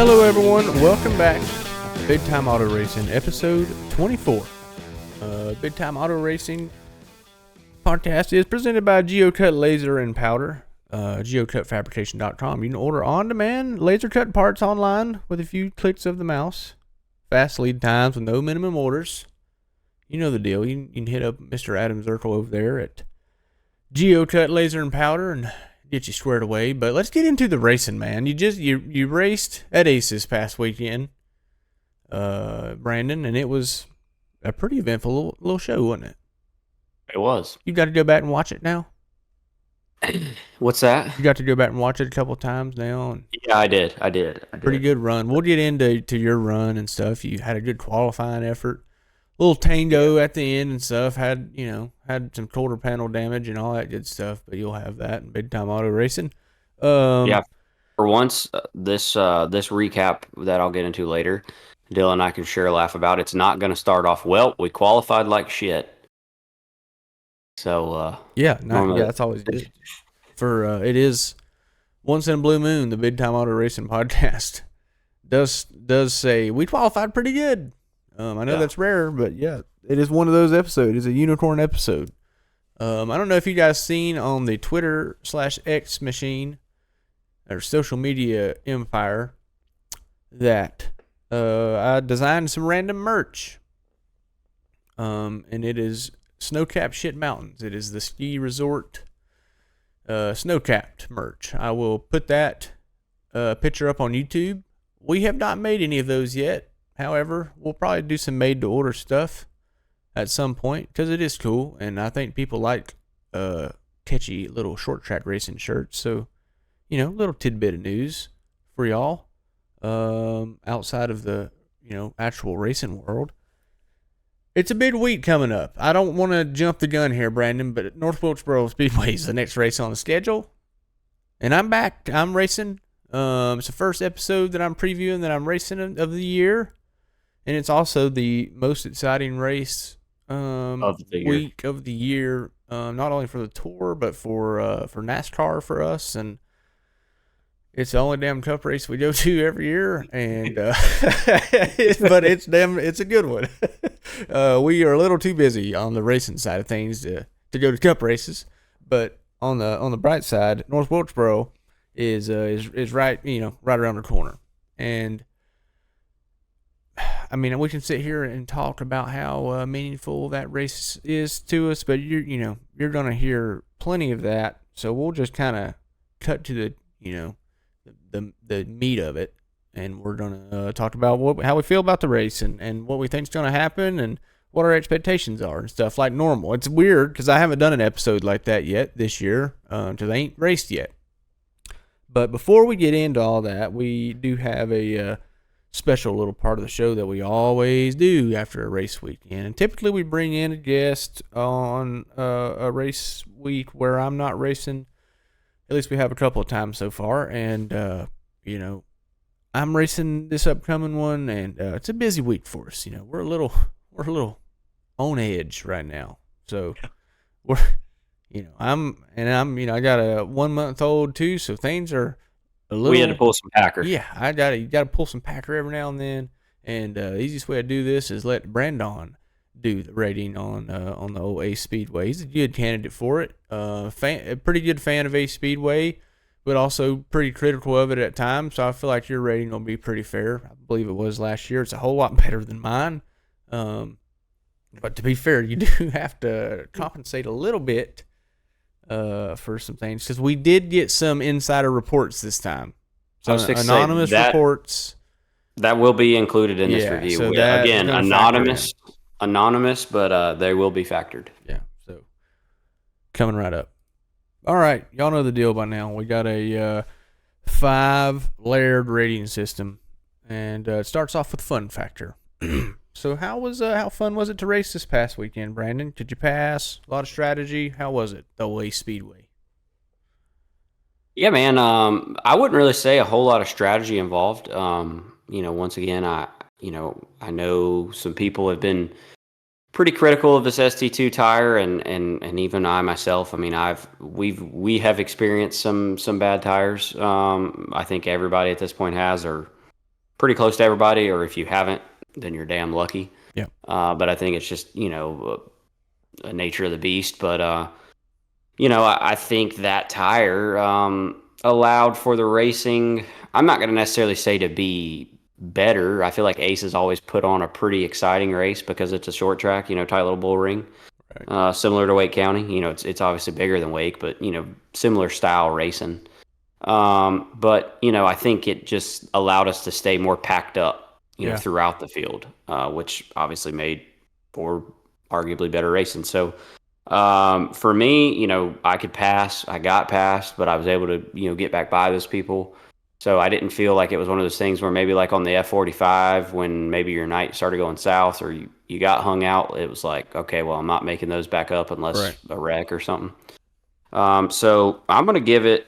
Hello everyone, welcome back to Big Time Auto Racing, episode 24. Big Time Auto Racing podcast is presented by GeoCut Laser and Powder, GeoCutFabrication.com. You can order on-demand laser cut parts online with a few clicks of the mouse. Fast lead times with no minimum orders. You know the deal. You can hit up Mr. Adam Zirkle over there at GeoCut Laser and Powder and get you squared away. But let's get into the racing, man. You raced at Ace this past weekend, Brandon, and it was a pretty eventful little show, wasn't it? It was. You got to go back and watch it now? What's that? You got to go back and watch it a couple of times now? And yeah, I did. Pretty good run. We'll get into your run and stuff. You had a good qualifying effort. Little tango at the end and stuff. Had some quarter panel damage and all that good stuff, but you'll have that in Big Time Auto Racing. Yeah, for once, this recap that I'll get into later, Dylon and I can share a laugh about. It's not going to start off well. We qualified like shit. So that's always good. For it is once in a blue moon. The Big Time Auto Racing podcast does say we qualified pretty good. I know that's rare, but yeah, it is one of those episodes. It's a unicorn episode. I don't know if you guys seen on the Twitter/X machine or social media empire that I designed some random merch. And it is snow-capped shit mountains. It is the ski resort snow-capped merch. I will put that picture up on YouTube. We have not made any of those yet. However, we'll probably do some made-to-order stuff at some point because it is cool, and I think people like catchy little short-track racing shirts. So, little tidbit of news for y'all outside of the, actual racing world. It's a big week coming up. I don't want to jump the gun here, Brandon, but North Wilkesboro Speedway is the next race on the schedule, and I'm back. I'm racing. It's the first episode that I'm previewing that I'm racing of the year. And it's also the most exciting race week of the year, not only for the tour but for NASCAR for us. And it's the only damn cup race we go to every year, and but it's a good one. We are a little too busy on the racing side of things to go to cup races, but on the bright side, North Wilkesboro is right right around the corner. And I mean, we can sit here and talk about how meaningful that race is to us, but you're gonna hear plenty of that. So we'll just kind of cut to the meat of it, and we're gonna talk about how we feel about the race and what we think's gonna happen and what our expectations are and stuff like normal. It's weird because I haven't done an episode like that yet this year because I ain't raced yet. But before we get into all that, we do have a special little part of the show that we always do after a race weekend. And typically we bring in a guest on a race week where I'm not racing. At least we have a couple of times so far. And, I'm racing this upcoming one, and it's a busy week for us. We're a little on edge right now. So I got a 1 month old too, so things are we had to pull some packer. Yeah, you got to pull some packer every now and then. And the easiest way to do this is let Brandon do the rating on the old Ace Speedway. He's a good candidate for it. A pretty good fan of Ace Speedway, but also pretty critical of it at times. So I feel like your rating will be pretty fair. I believe it was last year. It's a whole lot better than mine. But to be fair, you do have to compensate a little bit for some things, because we did get some insider reports this time. So anonymous reports that will be included in this review. So again, anonymous, but they will be factored. Yeah. So coming right up. All right, y'all know the deal by now. We got a 5-layered rating system, and it starts off with fun factor. So how fun was it to race this past weekend, Brandon? Could you pass? A lot of strategy. How was it, the Ace Speedway? Yeah, man. I wouldn't really say a whole lot of strategy involved. Once again, I know some people have been pretty critical of this ST2 tire, and even I myself. I mean, we have experienced some bad tires. I think everybody at this point has, or pretty close to everybody, or if you haven't, then you're damn lucky. Yeah. But I think it's just, a nature of the beast. But, I think that tire allowed for the racing. I'm not going to necessarily say to be better. I feel like Ace has always put on a pretty exciting race because it's a short track, tight little bull ring. Right. Similar to Wake County. It's obviously bigger than Wake, but, similar style racing. But, I think it just allowed us to stay more packed up, throughout the field, which obviously made for arguably better racing. So, for me, I could pass. I got past, but I was able to, get back by those people. So I didn't feel like it was one of those things where maybe like on the F45 when maybe your night started going south or you got hung out, it was like, okay, well, I'm not making those back up unless a wreck or something. So I'm going to give it,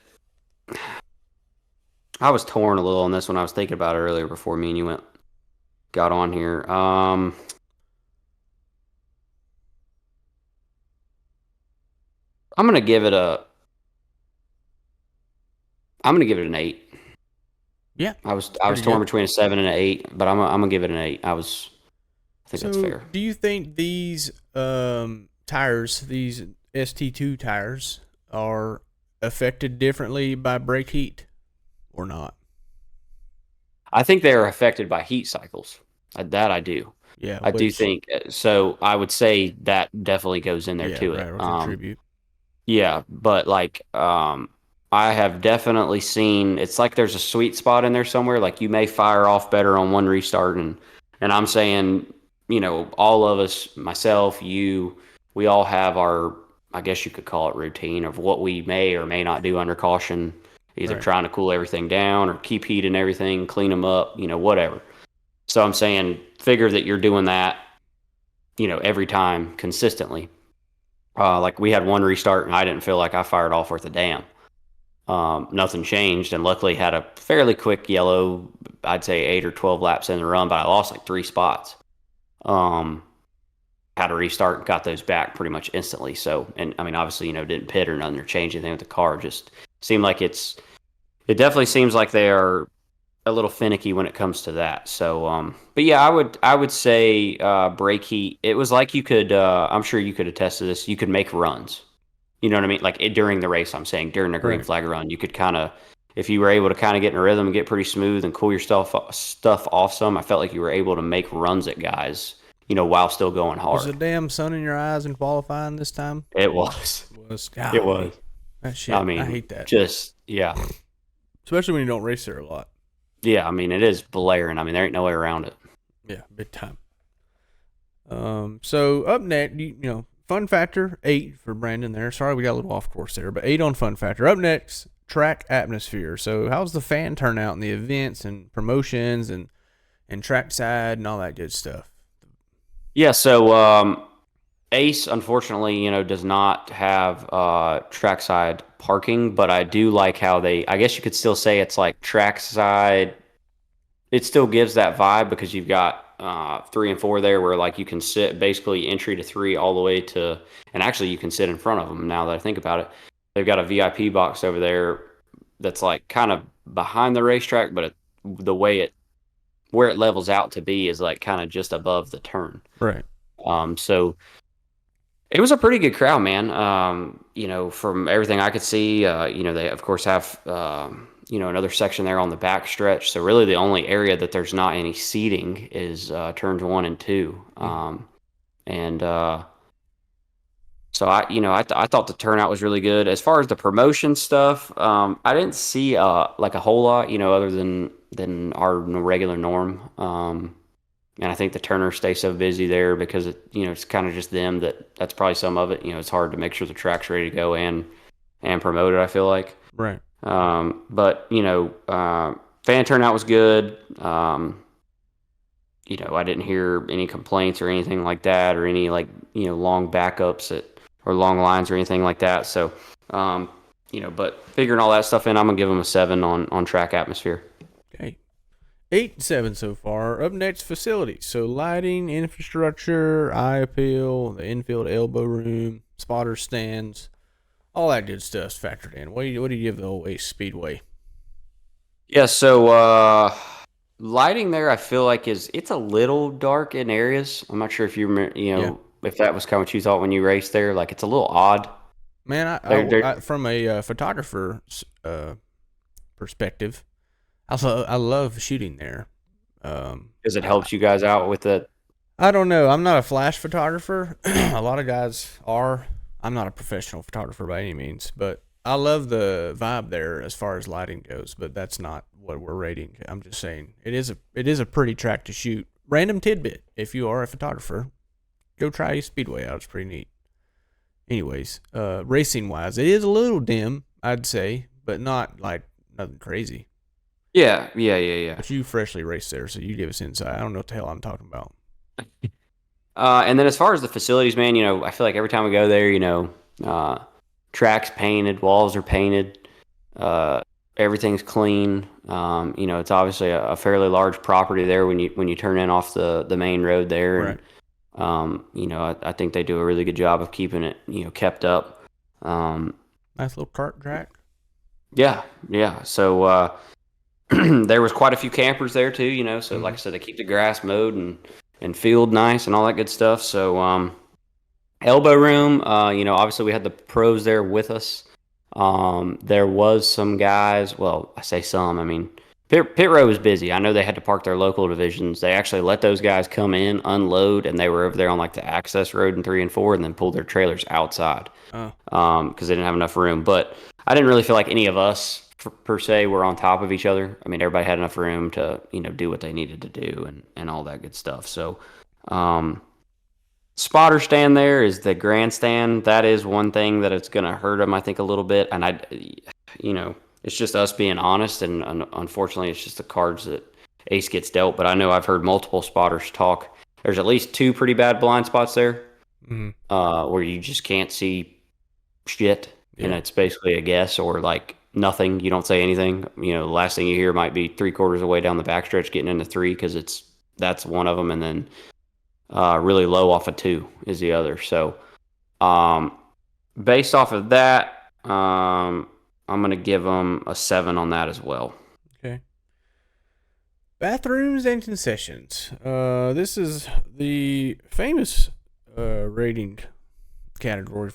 I was torn a little on this one. I was thinking about it earlier before me and you got on here. I'm going to give it an 8. Yeah. I was torn between a 7 and an 8, but I'm gonna give it an 8. I think that's fair. Do you think these tires, these ST2 tires, are affected differently by brake heat or not? I think they are affected by heat cycles. That I do. Yeah, I do think so. I would say that definitely goes in there to it. Contribute. Yeah, but like I have definitely seen it's like there's a sweet spot in there somewhere. Like you may fire off better on one restart, and I'm saying, all of us, myself, you, we all have our, I guess you could call it routine of what we may or may not do under caution, either trying to cool everything down or keep heat and everything, clean them up, whatever. So I'm saying, figure that you're doing that, every time consistently. Like we had one restart and I didn't feel like I fired off worth a damn. Nothing changed, and luckily had a fairly quick yellow, I'd say 8 or 12 laps in the run, but I lost like 3 spots. Had to restart and got those back pretty much instantly. So, and I mean, obviously, didn't pit or nothing or change anything with the car. Just seemed like it definitely seems like they are a little finicky when it comes to that. So, but yeah, I would say, brake heat, it was like you could, I'm sure you could attest to this. You could make runs. You know what I mean? Like during the race, I'm saying during the green flag run, you could kind of, if you were able to kind of get in a rhythm and get pretty smooth and cool your stuff off some, I felt like you were able to make runs at guys, while still going hard. Was the damn sun in your eyes in qualifying this time? It was. It was. That shit. I mean, I hate that. Just, yeah. Especially when you don't race there a lot. Yeah, I mean, it is blaring. I mean, there ain't no way around it. Yeah, big time. So up next, fun factor 8 for Brandon there. Sorry, we got a little off course there, but 8 on fun factor. Up next, track atmosphere. So how's the fan turnout in the events and promotions and trackside and all that good stuff? Yeah, so Ace, unfortunately, does not have trackside parking, but I do like how I guess you could still say it's like trackside. It still gives that vibe because you've got 3 and 4 there where like you can sit basically entry to 3 all the way to, and actually you can sit in front of them now that I think about it. They've got a VIP box over there that's like kind of behind the racetrack, but where it levels out to be is like kind of just above the turn. Right. So it was a pretty good crowd, man. From everything I could see, they of course have, another section there on the back stretch. So really the only area that there's not any seating is turns 1 and 2. So I thought the turnout was really good. As far as the promotion stuff, I didn't see like a whole lot, other than our regular norm. And I think the turners stay so busy there because it's kind of just them that's probably some of it. It's hard to make sure the track's ready to go and promote it, I feel like. Right. But fan turnout was good. I didn't hear any complaints or anything like that, or any long backups or long lines or anything like that. So, but figuring all that stuff in, I'm gonna give them a 7 on track atmosphere. Okay. 8 and 7 so far. Up next, facilities. So lighting, infrastructure, eye appeal, the infield elbow room, spotter stands, all that good stuff's factored in. What do you give the old Ace Speedway? Yeah, so lighting there, I feel like it's a little dark in areas. I'm not sure if you remember, Yeah. if that was kind of what you thought when you raced there. Like it's a little odd. Man, They're from a photographer perspective, I love shooting there. because it I, helps you guys out with the. I don't know. I'm not a flash photographer. A lot of guys are. I'm not a professional photographer by any means, but I love the vibe there as far as lighting goes. But that's not what we're rating. I'm just saying it is a pretty track to shoot. Random tidbit: if you are a photographer, go try Ace Speedway out. It's pretty neat. Anyways, racing wise, it is a little dim, I'd say, but not like nothing crazy. Yeah. But you freshly raced there, so you give us insight. I don't know what the hell I'm talking about. And then as far as the facilities, man, I feel like every time we go there, tracks painted, walls are painted, everything's clean. It's obviously a fairly large property there when you turn in off the main road there, Right. and I think they do a really good job of keeping it kept up. Nice little kart track. Yeah. So there was quite a few campers there too. So like I said, they keep the grass mowed and field nice and all that good stuff. So elbow room, obviously we had the pros there with us. There was some guys, well, I say some, I mean, pit row was busy. I know they had to park their local divisions. They actually let those guys come in, unload, and they were over there on like the access road in 3 and 4 and then pulled their trailers outside. Oh. Because they didn't have enough room. But I didn't really feel like any of us per se were on top of each other. I mean, everybody had enough room to, do what they needed to do and all that good stuff. So, spotter stand there is the grandstand. That is one thing that it's going to hurt them, I think, a little bit. And it's just us being honest. And unfortunately, it's just the cards that Ace gets dealt. But I know I've heard multiple spotters talk. There's at least 2 pretty bad blind spots there, where you just can't see shit. Yeah. And it's basically a guess or like nothing. You don't say anything. The last thing you hear might be 3/4 of the way down the backstretch getting into 3 because that's one of them. And then really low off of 2 is the other. So, based off of that, I'm going to give them a 7 on that as well. Okay. Bathrooms and concessions. This is the famous rating category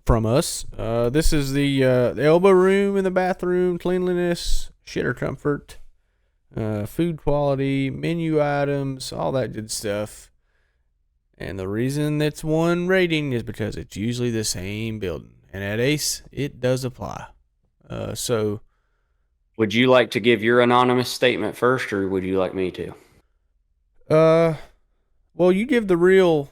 from us. This is the elbow room in the bathroom, cleanliness, shitter comfort, food quality, menu items, all that good stuff. And the reason it's one rating is because it's usually the same building. And at Ace, it does apply. So, would you like to give your anonymous statement first, or would you like me to? Well, you give the real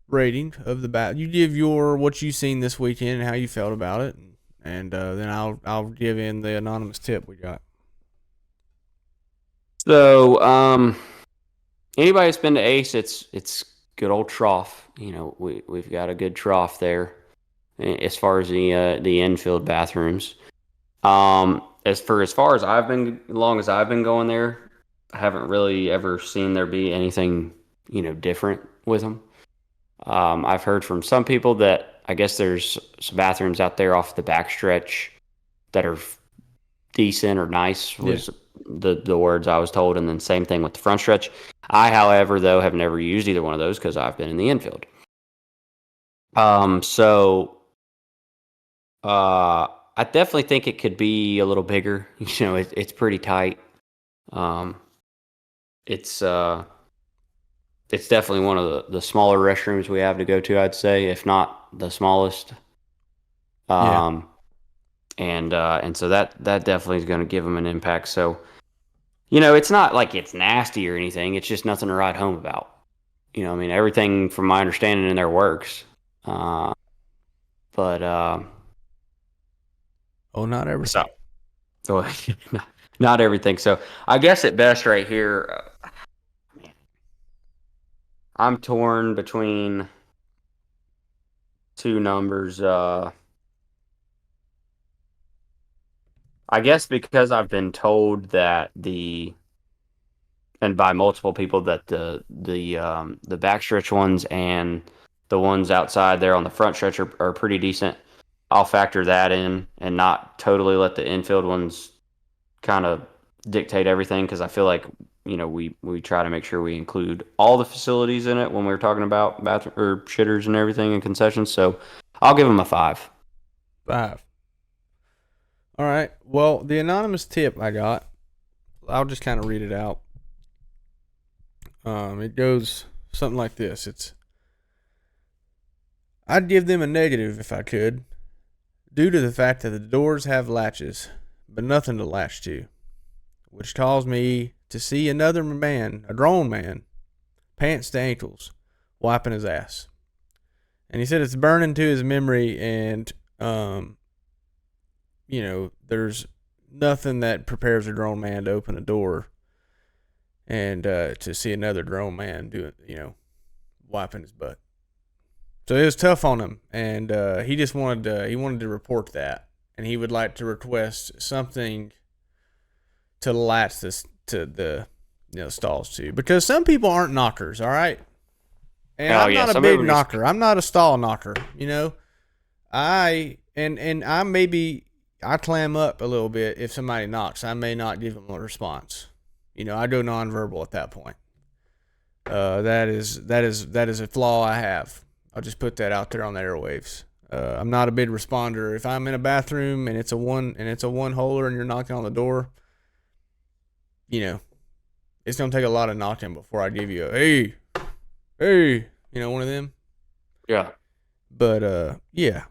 rating of the bat. You give what you seen this weekend and how you felt about it, and then I'll give in the anonymous tip we got. So, anybody that's been to Ace, it's good old trough. We've got a good trough there as far as the infield bathrooms. As far as long as I've been going there, I haven't really ever seen there be anything different with them. I've heard from some people that I guess there's some bathrooms out there off the backstretch that are decent or nice was the words I was told, and then same thing with the front stretch. I, however, though, have never used either one of those because I've been in the infield. I definitely think it could be a little bigger. It's pretty tight. It's definitely one of the smaller restrooms we have to go to, I'd say, if not the smallest. And so that definitely is going to give them an impact. So, it's not like it's nasty or anything. It's just nothing to write home about. Everything from my understanding in there works. But not everything. So not everything. So I guess at best right here, I'm torn between 2 numbers. I guess because I've been told that and by multiple people that the backstretch ones and the ones outside there on the front stretch are pretty decent. I'll factor that in and not totally let the infield ones kind of dictate everything because I feel like, we try to make sure we include all the facilities in it when we're talking about bathroom or shitters and everything and concessions. So I'll give them a 5. 5. All right. Well, the anonymous tip I got, I'll just kind of read it out. It goes something like this. I'd give them a negative if I could, due to the fact that the doors have latches, but nothing to latch to, which caused me to see another man, a grown man, pants to ankles, wiping his ass. And he said it's burning to his memory, and there's nothing that prepares a grown man to open a door and to see another grown man doing, wiping his butt. So it was tough on him, and he just wanted to report that, and he would like to request something to latch this to the stalls to, because some people aren't knockers, all right. And I'm not a big knocker. I'm not a stall knocker. I clam up a little bit if somebody knocks. I may not give them a response. I go nonverbal at that point. That is a flaw I have. I'll just put that out there on the airwaves. I'm not a big responder. If I'm in a bathroom and it's a one holer and you're knocking on the door, it's gonna take a lot of knocking before I give you a hey, one of them. Yeah. But yeah,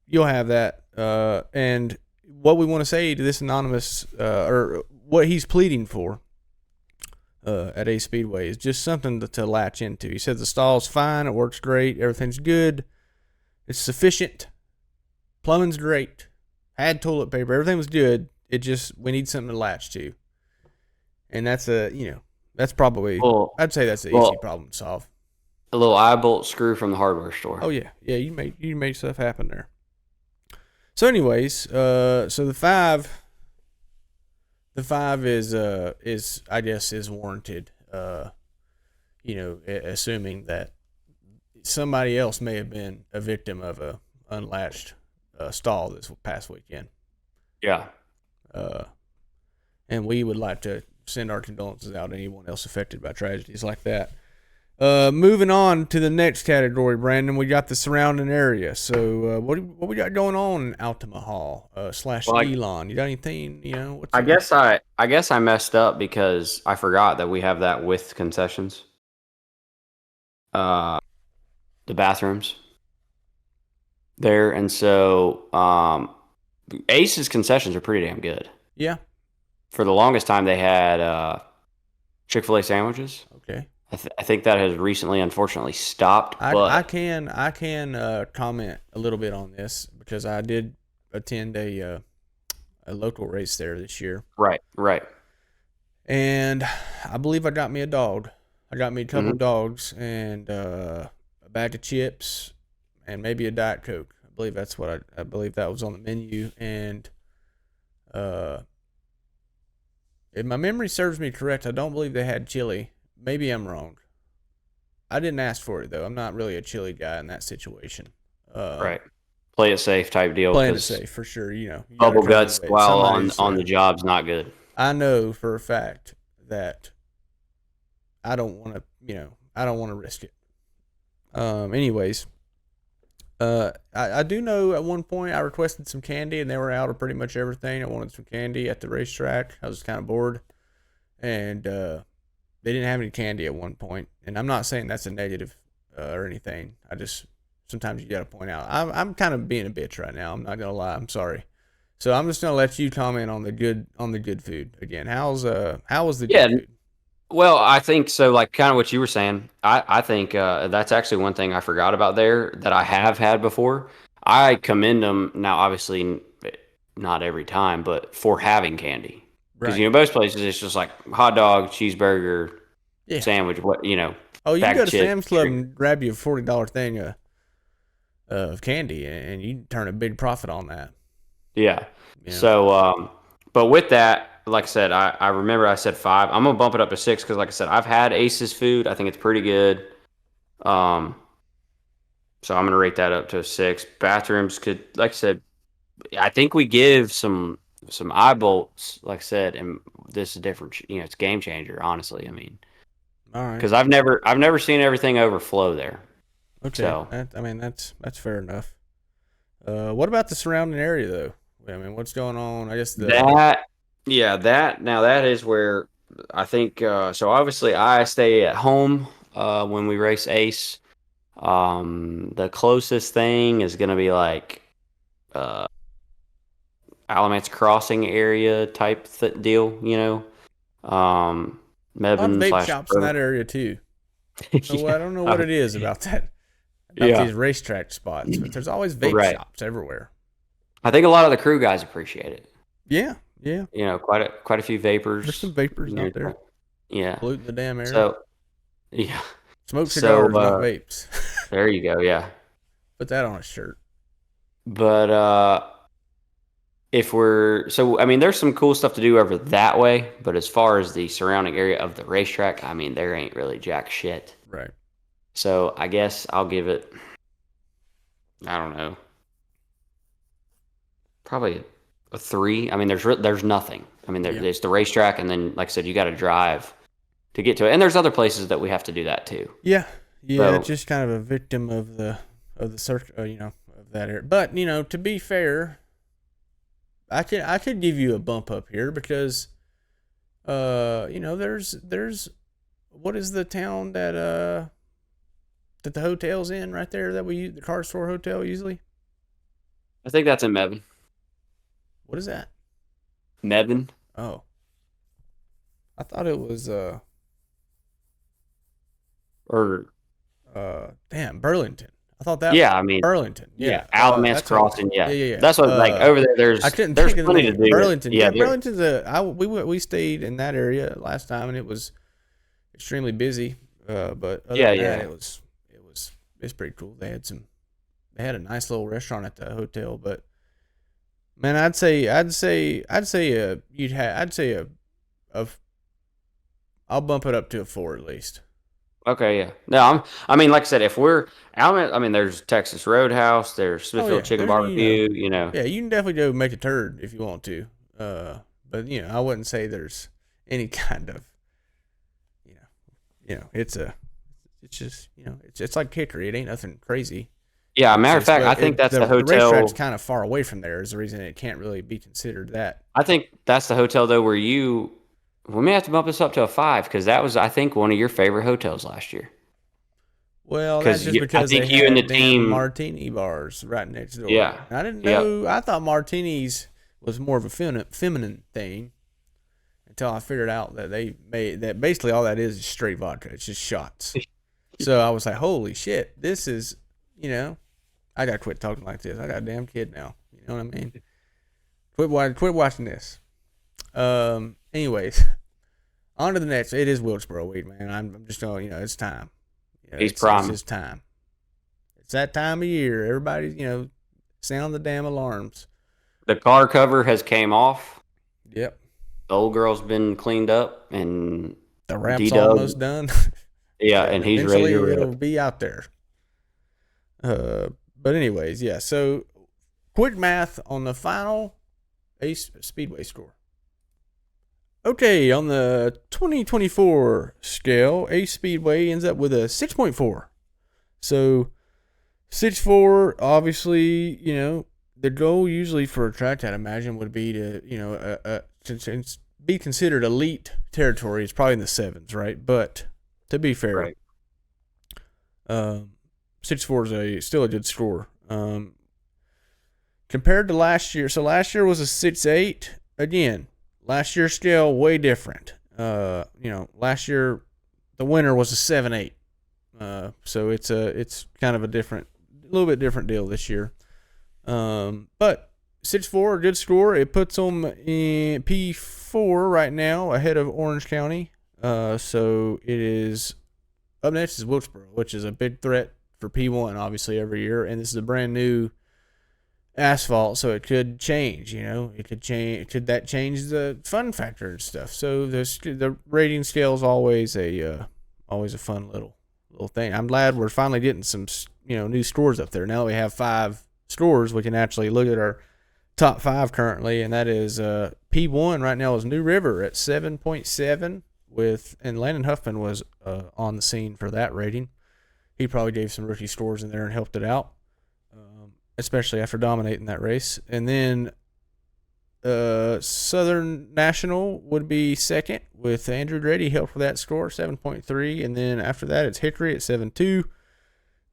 you'll have that. And what we want to say to this anonymous, or what he's pleading for, at Ace Speedway is just something to latch into. He said the stall's fine, it works great, everything's good, it's sufficient, plumbing's great, had toilet paper, everything was good. We need something to latch to, and that's that's probably, I'd say that's an easy problem to solve. A little eye bolt screw from the hardware store. Oh yeah, you make stuff happen there. So anyways, so the 5. The 5 is I guess is warranted. Assuming that somebody else may have been a victim of a unlatched stall this past weekend. Yeah. And we would like to send our condolences out to anyone else affected by tragedies like that. Moving on to the next category, Brandon, we got the surrounding area. So, what we got going on in Altima Hall / Dylon? You got anything? I guess I messed up because I forgot that we have that with concessions. The bathrooms there, and so Ace's concessions are pretty damn good. Yeah. For the longest time, they had Chick-fil-A sandwiches. Okay. I think that has recently, unfortunately, stopped. I can comment a little bit on this because I did attend a local race there this year. Right. And I believe I got me a dog. I got me a couple of dogs and a bag of chips and maybe a Diet Coke. I believe that's what I believe that was on the menu. And if my memory serves me correct, I don't believe they had chili. Maybe I'm wrong. I didn't ask for it, though. I'm not really a chili guy in that situation. Right. Play it safe type deal. Playing it safe, for sure. Bubble guts while on the job's not good. I know for a fact that I don't want to risk it. Anyways, I do know at one point I requested some candy, and they were out of pretty much everything. I wanted some candy at the racetrack. I was kind of bored. And they didn't have any candy at one point, and I'm not saying that's a negative or anything. I just sometimes you got to point out. I'm kind of being a bitch right now. I'm not gonna lie. I'm sorry. So I'm just gonna let you comment on the good food again. How was the good food? Well, I think so. Like kind of what you were saying. I think that's actually one thing I forgot about there that I have had before. I commend them now. Obviously, not every time, but for having candy. Because most places it's just like hot dog, cheeseburger, sandwich. Oh, you can go to Sam's Club and grab you a $40 thing of candy, and you turn a big profit on that. Yeah. So, but with that, like I said, I remember I said 5. I'm gonna bump it up to 6 because, like I said, I've had Ace's food. I think it's pretty good. So I'm gonna rate that up to a 6. Bathrooms could, like I said, I think we give some some eye bolts, like I said, and this is different. It's a game changer, honestly. I mean, All right. because I've never seen everything overflow there. Okay. So That's fair enough. What about the surrounding area though? I mean, what's going on? I guess that is where I think. So obviously, I stay at home when we race Ace. The closest thing is going to be like uh, Alamance Crossing area type deal, a lot of Mebane vape slash. shops in that area too. So I don't know what it is about that, Yeah, these racetrack spots, but there's always vape right. shops everywhere. I think a lot of the crew guys appreciate it. Yeah. Quite a few vapors. There's some vapors out there. Yeah. Polluting the damn air. So, yeah. Smoke cigars, not vapes. There you go. Yeah. Put that on a shirt. But there's some cool stuff to do over that way. But as far as the surrounding area of the racetrack, I mean, there ain't really jack shit. Right. So I guess I'll give it, I don't know, probably a 3. I mean, there's nothing. I mean, there's the racetrack, and then, like I said, you got to drive to get to it. And there's other places that we have to do that too. Yeah. So, just kind of a victim of the circuit, of that area. But to be fair, I could give you a bump up here because, there's what is the town that the hotel's in right there that we use, the car store hotel usually? I think that's in Mebane. What is that? Mebane. Oh. I thought it was Burlington. I thought that was Burlington. Yeah. Alamance Crossing, Yeah. That's what over there there's plenty to do. Burlington. Yeah, Burlington's we stayed in that area last time and it was extremely busy. But other than that, it's pretty cool. They had a nice little restaurant at the hotel, but man, I'd say I'll bump it up to a 4 at least. Okay, yeah. No, like I said, if we're there's Texas Roadhouse, there's Smithfield Chicken Barbecue, Yeah, you can definitely go make a turd if you want to. But I wouldn't say there's any kind of, it's like Hickory. It ain't nothing crazy. Yeah, matter of fact, I think that's the hotel. The racetrack's kind of far away from there is the reason it can't really be considered that. I think that's the hotel though where we may have to bump this up to a 5 because that was, I think, one of your favorite hotels last year. Well, that's just because I think you and the team martini bars right next door. Yeah, I didn't know. Yep. I thought martinis was more of a feminine thing until I figured out that they made that basically all that is straight vodka. It's just shots. So I was like, holy shit, this is I gotta quit talking like this. I got a damn kid now. You know what I mean? Quit watching this. Anyways, on to the next. It is Wilkesboro week, man. I'm just going. It's time. It's just time. It's that time of year. Everybody's sound the damn alarms. The car cover has came off. Yep. The old girl's been cleaned up, and the wrap's almost done. Yeah, and he's ready to rip. It'll be out there. But anyways, yeah. So, quick math on the final Ace Speedway score. Okay, on the 2024 scale, Ace Speedway ends up with a 6.4. So, 6.4, obviously, the goal usually for a track, I'd imagine, would be to, to be considered elite territory. It's probably in the 7s, right? But, to be fair, right. 6.4 is still a good score. Compared to last year, so last year was a 6.8. Again, last year's scale way different. Last year the winner was a 7.8. So it's kind of a little bit different deal this year. But 6.4, a good score. It puts them in P4 right now, ahead of Orange County. So it is up next is Wilkesboro, which is a big threat for P1, obviously, every year, and this is a brand new asphalt, so it could change. It could change. Could that change the fun factor and stuff? So the rating scale is always a fun little thing. I'm glad we're finally getting some new scores up there. Now that we have 5 scores, we can actually look at our top 5 currently, and that is P1 right now is New River at 7.7 and Landon Huffman was on the scene for that rating. He probably gave some rookie scores in there and helped it out, especially after dominating that race. And then Southern National would be second with Andrew Grady, helped with that score, 7.3. And then after that, it's Hickory at 7.2.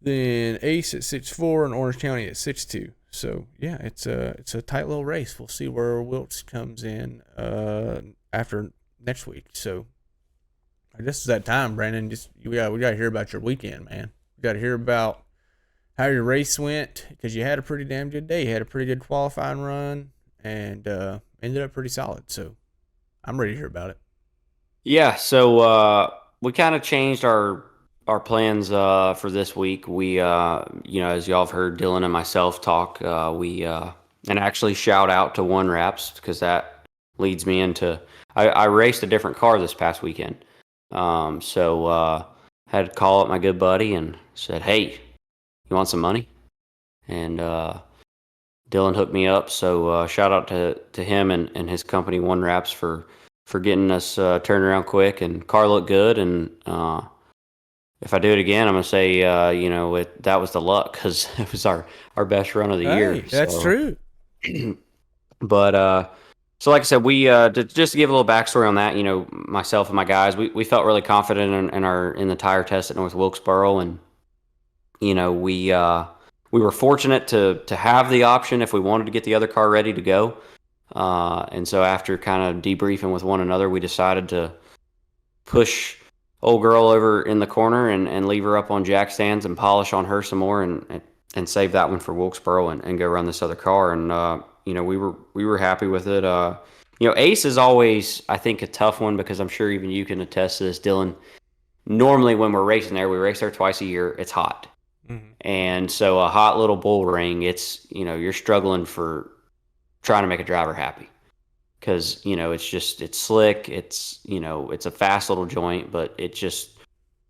Then Ace at 6.4 and Orange County at 6.2. So yeah, it's a tight little race. We'll see where Wilkes comes in after next week. So I guess it's that time, Brandon. We got to hear about your weekend, man. We got to hear about how your race went, because you had a pretty damn good day. You had a pretty good qualifying run and ended up pretty solid. So I'm ready to hear about it. Yeah, so we kind of changed our plans for this week. We as y'all have heard Dylan and myself talk, and actually shout out to One Wraps, because that leads me into I raced a different car this past weekend. So had to call up my good buddy and said, "Hey, you want some money?" And Dylan hooked me up. So shout out to him and his company One Wraps for getting us turned around quick. And car looked good. And if I do it again, I'm gonna say that was the luck, because it was our best run of the year. That's true. But so like I said, we just to give a little backstory on that, myself and my guys, we felt really confident in the tire test at North Wilkesboro, and we were fortunate to have the option if we wanted to get the other car ready to go. And so after kind of debriefing with one another, we decided to push old girl over in the corner and leave her up on jack stands and polish on her some more and save that one for Wilkesboro and go run this other car. And we were happy with it. Ace is always, I think, a tough one, because I'm sure even you can attest to this, Dylan. Normally when we're racing there, we race there twice a year. It's hot. Mm-hmm. And so a hot little bull ring, it's, you're struggling for trying to make a driver happy, because, it's slick. It's a fast little joint, but it just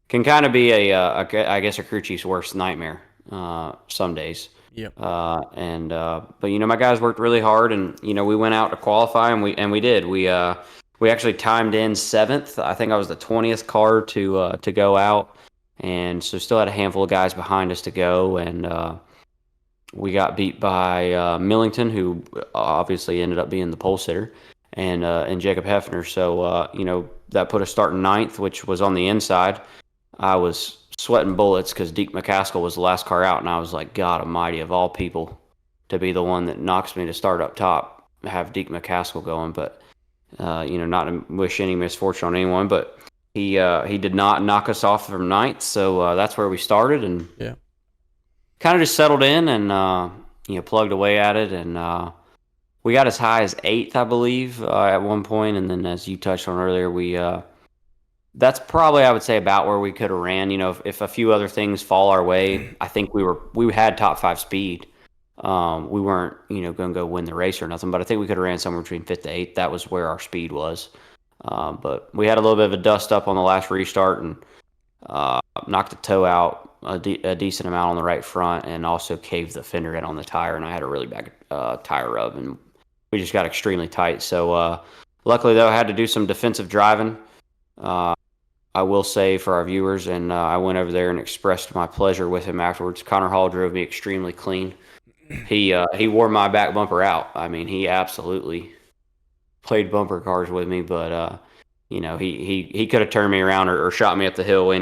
can kind of be I guess a crew chief's worst nightmare some days. Yep. But my guys worked really hard, and we went out to qualify, and we did. We actually timed in 7th. I think I was the 20th car to go out, and so still had a handful of guys behind us to go, and we got beat by Millington, who obviously ended up being the pole sitter, and Jacob Hefner. So that put us starting 9th, which was on the inside. I was sweating bullets because Deke McCaskill was the last car out, and I was like, God almighty, of all people to be the one that knocks me to start up top, have Deke McCaskill going. But not to wish any misfortune on anyone, but he did not knock us off from 9th, so that's where we started, and kind of just settled in and plugged away at it, and we got as high as 8th, I believe, at one point. And then, as you touched on earlier, we that's probably, I would say, about where we could have ran. If a few other things fall our way, I think we had top 5 speed. We weren't going to go win the race or nothing, but I think we could have ran somewhere between 5th to 8th. That was where our speed was. But we had a little bit of a dust up on the last restart, and knocked the toe out a decent amount on the right front, and also caved the fender in on the tire, and I had a really bad tire rub, and we just got extremely tight. So luckily, though, I had to do some defensive driving. I will say for our viewers, and I went over there and expressed my pleasure with him afterwards. Connor Hall drove me extremely clean. He wore my back bumper out. I mean, he absolutely played bumper cars with me, but he could have turned me around or shot me up the hill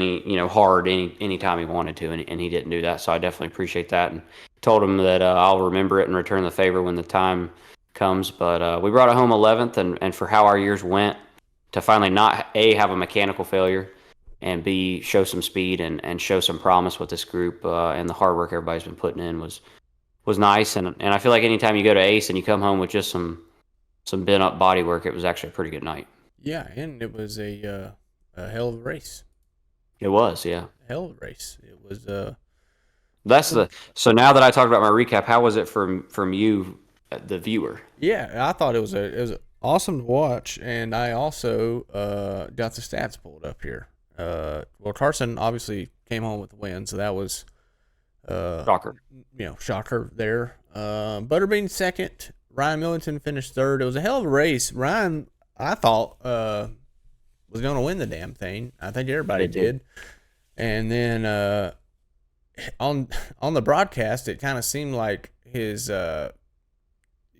hard any time he wanted to, and he didn't do that. So I definitely appreciate that, and told him that I'll remember it and return the favor when the time comes. But we brought it home 11th, and for how our years went, to finally not A, have a mechanical failure, and B, show some speed and show some promise with this group, and the hard work everybody's been putting in was nice. And I feel like anytime you go to Ace and you come home with just some bent up body work, it was actually a pretty good night. Yeah, and it was a hell of a race. It was, yeah. Hell of a race. It was So now that I talked about my recap, how was it from you, the viewer? Yeah, I thought it was awesome to watch, and I also got the stats pulled up here. Well, Carson obviously came home with the win, so that was shocker. Shocker there. Butterbean second, Ryan Millington finished third. It was a hell of a race. Ryan, I thought, was going to win the damn thing. I think everybody did. And then on the broadcast, it kind of seemed like his, that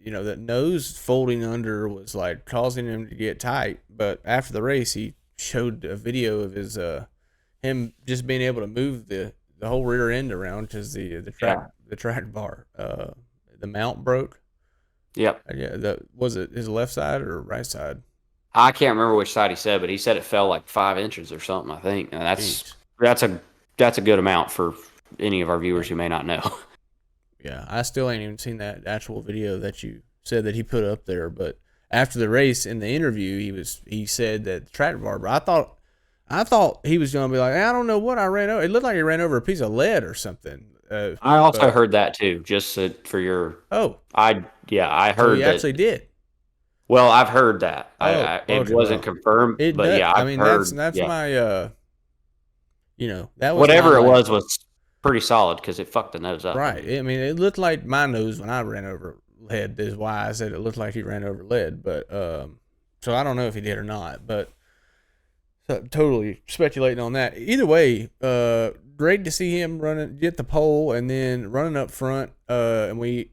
nose folding under was like causing him to get tight. But after the race, he showed a video of his him just being able to move the whole rear end around because the track bar, the mount broke. Yep. Yeah. Was it his left side or right side? I can't remember which side he said, but he said it fell like 5 inches or something. I think, and that's a good amount for any of our viewers who may not know. Yeah, I still ain't even seen that actual video that you said that he put up there. But after the race, in the interview, he said that the track bar. I thought he was gonna be like, I don't know what I ran over. It looked like he ran over a piece of lead or something. I also heard that too. Just for your I heard so he actually did. Well, I've heard that. It wasn't confirmed, but yeah, I've heard. That's my that was whatever it was pretty solid because it fucked the nose up. Right. I mean, it looked like my nose when I ran over lead. Is why I said it looked like he ran over lead. But so I don't know if he did or not. But totally speculating on that. Either way, great to see him get the pole and then running up front. And we,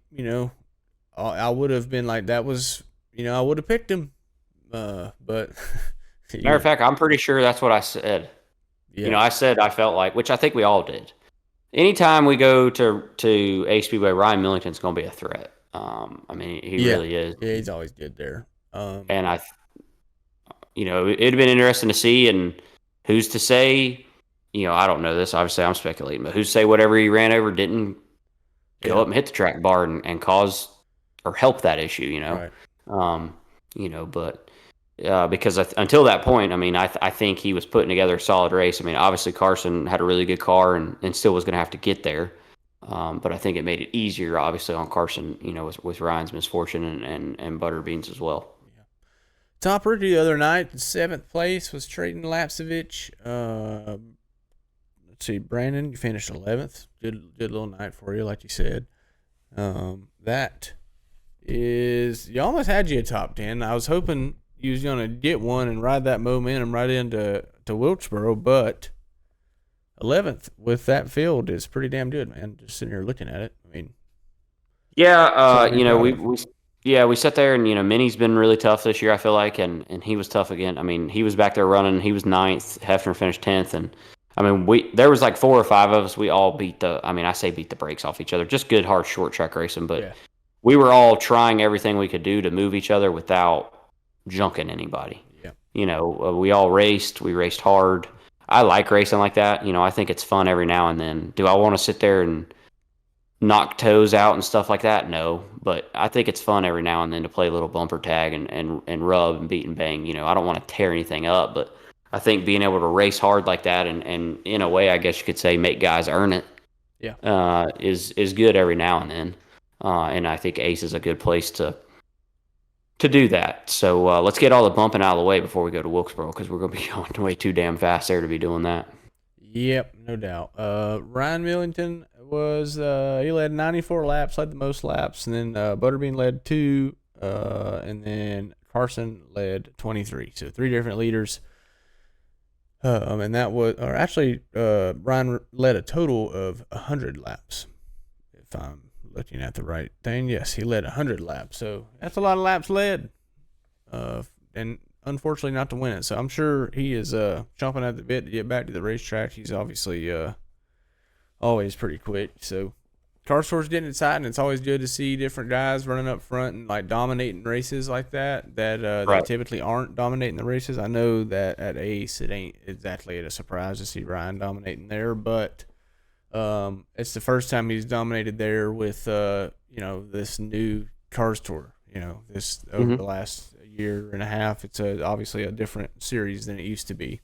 I would have been like, that was, I would have picked him. But matter of fact, I'm pretty sure that's what I said. Yeah. I said I felt like, which I think we all did. Anytime we go to Ace Speedway, Ryan Millington's going to be a threat. I mean, he really is. Yeah, he's always good there. And it'd have been interesting to see. And who's to say, I don't know this. Obviously, I'm speculating, but who's to say whatever he ran over didn't go up and hit the track bar and cause or help that issue, Right. But because until that point, I mean, I think he was putting together a solid race. I mean, obviously Carson had a really good car and still was going to have to get there. But I think it made it easier, obviously, on Carson, with Ryan's misfortune and Butterbean's as well. Yeah. Top rookie the other night, in 7th place was Trayton Lapsevich. Let's see, Brandon, you finished 11th. Good little night for you, like you said. That is, you almost had you a top 10. I was hoping you was going to get one and ride that momentum right into Wilkesboro, but 11th with that field is pretty damn good, man. Just sitting here looking at it. I mean, we sat there and, Minnie's been really tough this year, I feel like, and he was tough again. I mean, he was back there running. He was 9th. Hefner finished 10th, and I mean, there was like 4 or 5 of us. We all beat the brakes off each other. Just good, hard, short track racing, but we were all trying everything we could do to move each other without junking anybody. Yeah. We all raced. We raced hard. I like racing like that. I think it's fun every now and then. Do I want to sit there and knock toes out and stuff like that? No, but I think it's fun every now and then to play a little bumper tag and rub and beat and bang. I don't want to tear anything up, but I think being able to race hard like that and in a way, I guess you could say, make guys earn it. Yeah. Is good every now and then. And I think Ace is a good place to do that. So let's get all the bumping out of the way before we go to Wilkesboro, because we're going to be going way too damn fast there to be doing that. Yep, no doubt. Ryan Millington was he led 94 laps, led the most laps, and then Butterbean led 2, and then Carson led 23. So 3 different leaders. And that was, or actually, Ryan led a total of 100 laps, if I'm looking at the right thing. Yes, he led 100 laps, so that's a lot of laps led, and unfortunately not to win it. So I'm sure he is chomping at the bit to get back to the racetrack. He's obviously always pretty quick, so car store's getting exciting. It's always good to see different guys running up front and like dominating races like that that typically aren't dominating the races. I know that at Ace it ain't exactly a surprise to see Ryan dominating there, but it's the first time he's dominated there with this new Cars Tour. This over the last year and a half, it's obviously a different series than it used to be.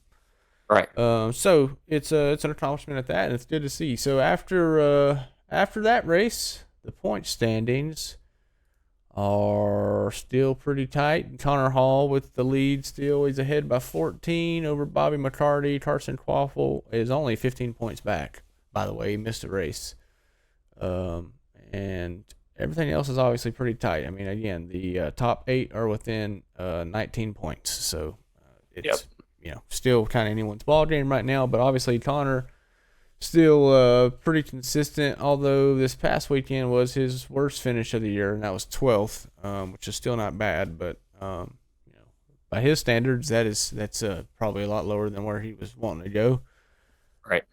Right. So it's an accomplishment at that, and it's good to see. So after that race, the point standings are still pretty tight. Connor Hall with the lead still. He's ahead by 14 over Bobby McCarty. Carson Quaffle is only 15 points back. By the way, he missed a race. And everything else is obviously pretty tight. I mean, again, the top 8 are within 19 points, so it's still kind of anyone's ball game right now. But obviously, Connor still pretty consistent. Although this past weekend was his worst finish of the year, and that was 12th, which is still not bad. But by his standards, that's probably a lot lower than where he was wanting to go. Right.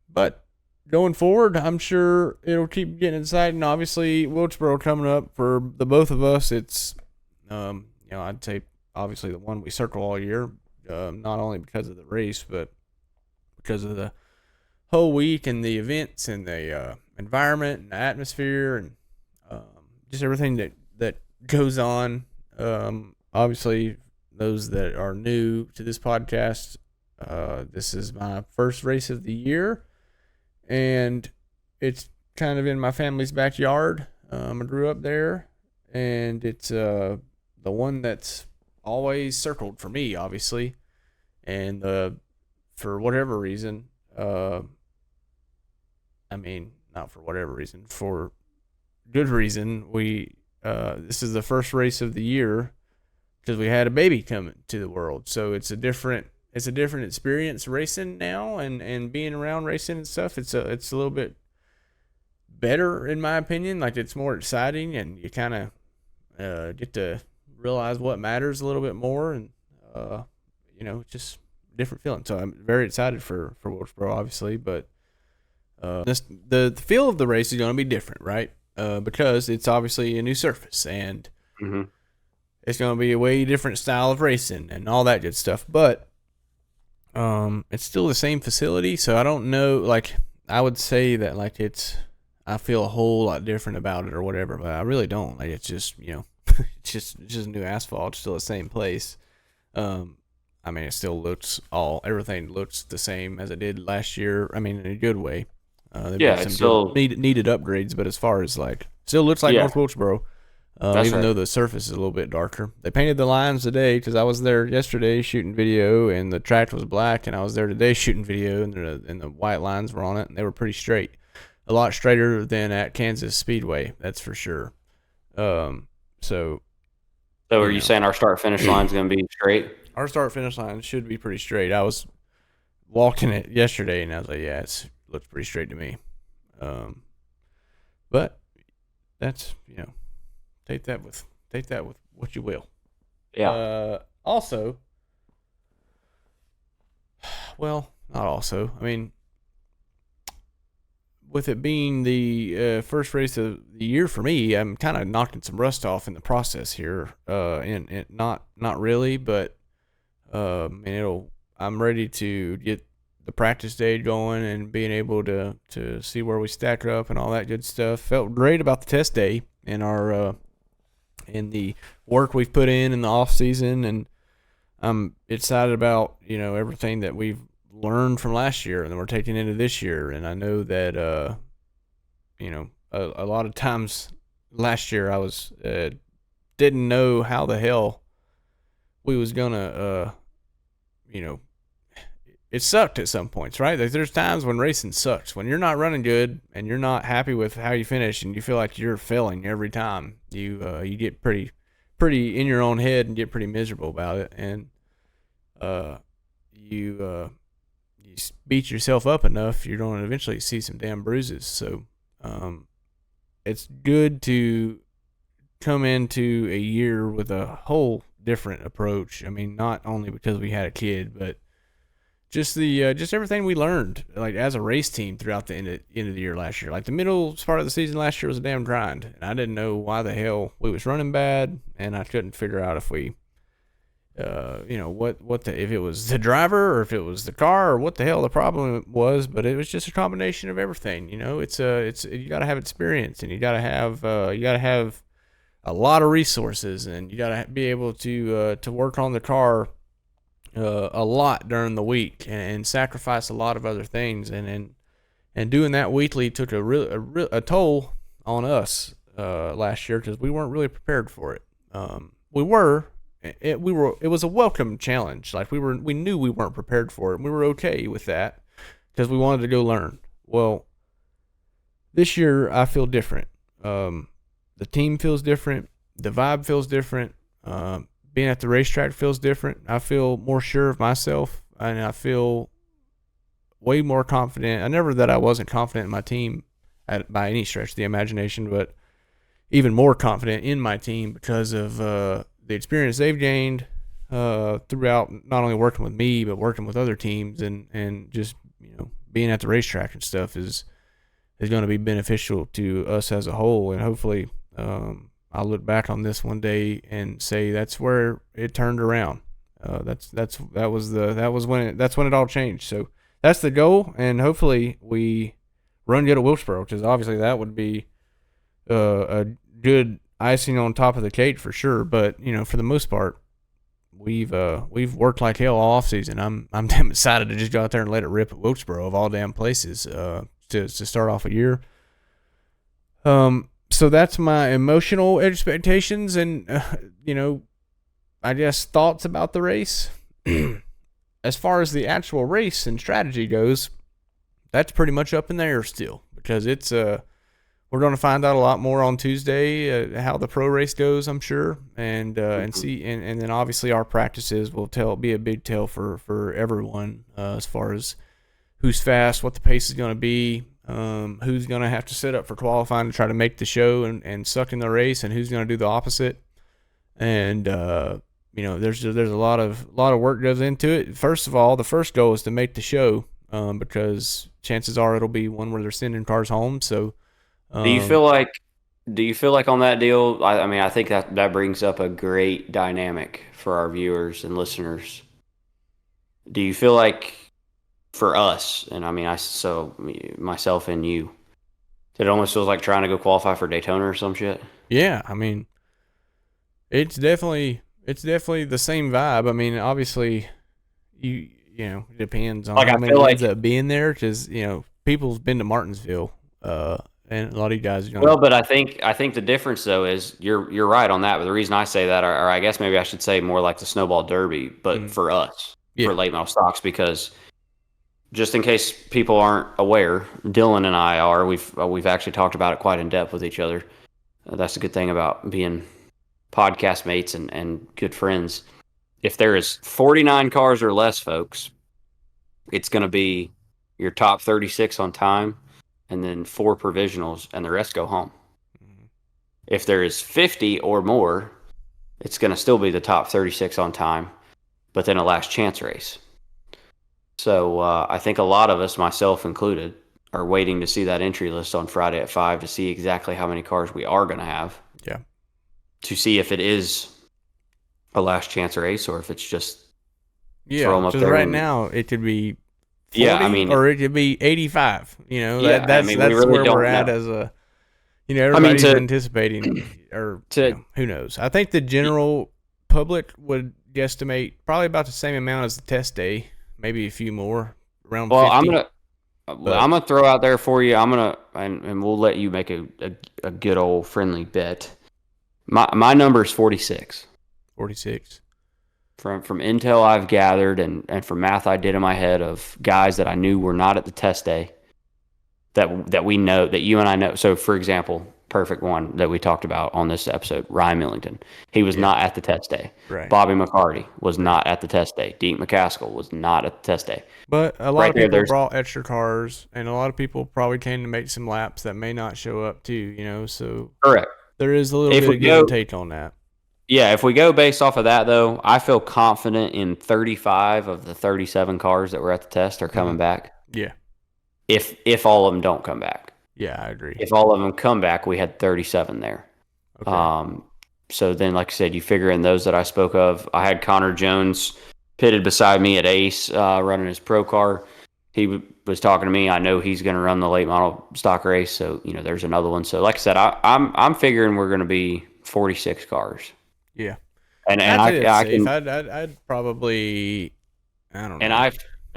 But going forward, I'm sure it'll keep getting exciting. Obviously, Wilkesboro coming up for the both of us. It's, I'd say obviously the one we circle all year, not only because of the race, but because of the whole week and the events and the environment and the atmosphere and just everything that goes on. Obviously, those that are new to this podcast, this is my first race of the year. And it's kind of in my family's backyard. I grew up there, and it's the one that's always circled for me, obviously. And for whatever reason, not for whatever reason, for good reason, this is the first race of the year because we had a baby coming to the world. So it's a different experience racing now and being around racing and stuff. It's a little bit better in my opinion. Like, it's more exciting and you kind of get to realize what matters a little bit more, and just different feeling. So I'm very excited for Wilkesboro, obviously, but the feel of the race is going to be different, right? Because it's obviously a new surface and it's going to be a way different style of racing and all that good stuff. But it's still the same facility, so I don't know. Like, I would say that I feel a whole lot different about it or whatever, but I really don't. Like, it's just it's just new asphalt. It's still the same place. It still everything looks the same as it did last year. I mean, in a good way. It's still needed upgrades, but as far as still looks like North Wilkesboro. Even though the surface is a little bit darker. They painted the lines today because I was there yesterday shooting video and the track was black, and I was there today shooting video and the white lines were on it, and they were pretty straight. A lot straighter than at Kansas Speedway, that's for sure. So are you saying our start-finish line is going to be straight? Our start-finish line should be pretty straight. I was walking it yesterday, and I was like, yeah, it looks pretty straight to me. But that's, take that with what you will. Yeah. Also, well, not also. I mean, with it being the first race of the year for me, I'm kind of knocking some rust off in the process here. And not really, but I'm ready to get the practice day going and being able to see where we stack up and all that good stuff. Felt great about the test day and our in the work we've put in the off season, and I'm excited about everything that we've learned from last year and that we're taking into this year. And I know that a lot of times last year I was didn't know how the hell we was gonna it sucked at some points, right? Like, there's times when racing sucks. When you're not running good and you're not happy with how you finish and you feel like you're failing every time, you get pretty in your own head and get pretty miserable about it. And you beat yourself up enough, you're going to eventually see some damn bruises. So it's good to come into a year with a whole different approach. I mean, not only because we had a kid, but just everything we learned, like, as a race team throughout the end of the year last year. Like, the middle part of the season last year was a damn grind, and I didn't know why the hell we was running bad, and I couldn't figure out if we, if it was the driver or if it was the car or what the hell the problem was. But it was just a combination of everything. It's you got to have experience, and you got to have a lot of resources, and you got to be able to work on the car a lot during the week and sacrifice a lot of other things, and doing that weekly took a toll on us last year because we weren't really prepared for it. It was a welcome challenge. Like, we knew we weren't prepared for it, and we were okay with that because we wanted to go learn. Well, this year I feel different. The team feels different. The vibe feels different. Being at the racetrack feels different. I feel more sure of myself, and I feel way more confident. I never that I wasn't confident in my team by any stretch of the imagination, but even more confident in my team because of the experience they've gained throughout not only working with me but working with other teams, and just being at the racetrack and stuff is going to be beneficial to us as a whole. And hopefully I'll look back on this one day and say that's where it turned around. That's when it all changed. So that's the goal, and hopefully we run good at Wilkesboro, because obviously that would be a good icing on top of the cake for sure. But for the most part, we've worked like hell all off season. I'm damn excited to just go out there and let it rip at Wilkesboro, of all damn places, to start off a year. So that's my emotional expectations and I guess thoughts about the race. As far as the actual race and strategy goes, that's pretty much up in the air still, because it's we're going to find out a lot more on Tuesday how the pro race goes, I'm sure, and see, and then obviously our practices will be a big tell for everyone as far as who's fast, what the pace is going to be, who's going to have to set up for qualifying to try to make the show and suck in the race, and who's going to do the opposite. And there's a lot of work goes into it. First of all, the first goal is to make the show, because chances are it'll be one where they're sending cars home. So do you feel like on that deal, I think that brings up a great dynamic for our viewers and listeners. Do you feel like for us, and myself and you, it almost feels like trying to go qualify for Daytona or some shit? Yeah, it's definitely the same vibe. Obviously, it depends on how many ends up being there, because people's been to Martinsville, and a lot of you guys. Well, but I think the difference though is you're right on that. But the reason I say that, or I guess maybe I should say more like the Snowball Derby, but for us, for late model stocks, because just in case people aren't aware, Dylon and I are. We've actually talked about it quite in depth with each other. That's a good thing about being podcast mates and good friends. If there is 49 cars or less, folks, it's going to be your top 36 on time, and then 4 provisionals, and the rest go home. Mm-hmm. If there is 50 or more, it's going to still be the top 36 on time, but then a last chance race. So I think a lot of us, myself included, are waiting to see that entry list on Friday at 5 to see exactly how many cars we are going to have. Yeah. To see if it is a last chance race or if it's just throw them up there. Right now, it could be 40, or it could be 85. That's really where we're at as a. Everybody's anticipating, or who knows? I think the general public would guesstimate probably about the same amount as the test day, maybe a few more, around 50. I'm gonna throw out there for you. And we'll let you make a good old friendly bet. My number is 46. 46. From intel I've gathered and from math I did in my head of guys that I knew were not at the test day, that we know, that you and I know. So, for example, perfect one that we talked about on this episode, Ryan Millington. He was not at the test day. Right. Bobby McCarty was not at the test day. Deke McCaskill was not at the test day. But a lot of people brought extra cars, and a lot of people probably came to make some laps that may not show up too, so. Correct. There is a little bit of give and take on that. Yeah, if we go based off of that, though, I feel confident in 35 of the 37 cars that were at the test are coming back. Yeah. If all of them don't come back. Yeah, I agree. If all of them come back, we had 37 there. Okay. So then, like I said, you figure in those that I spoke of, I had Connor Jones pitted beside me at Ace, running his pro car. He was talking to me. I know he's going to run the late model stock race. So, there's another one. So like I said, I'm figuring we're going to be 46 cars. Yeah. And I'd probably, I don't know. And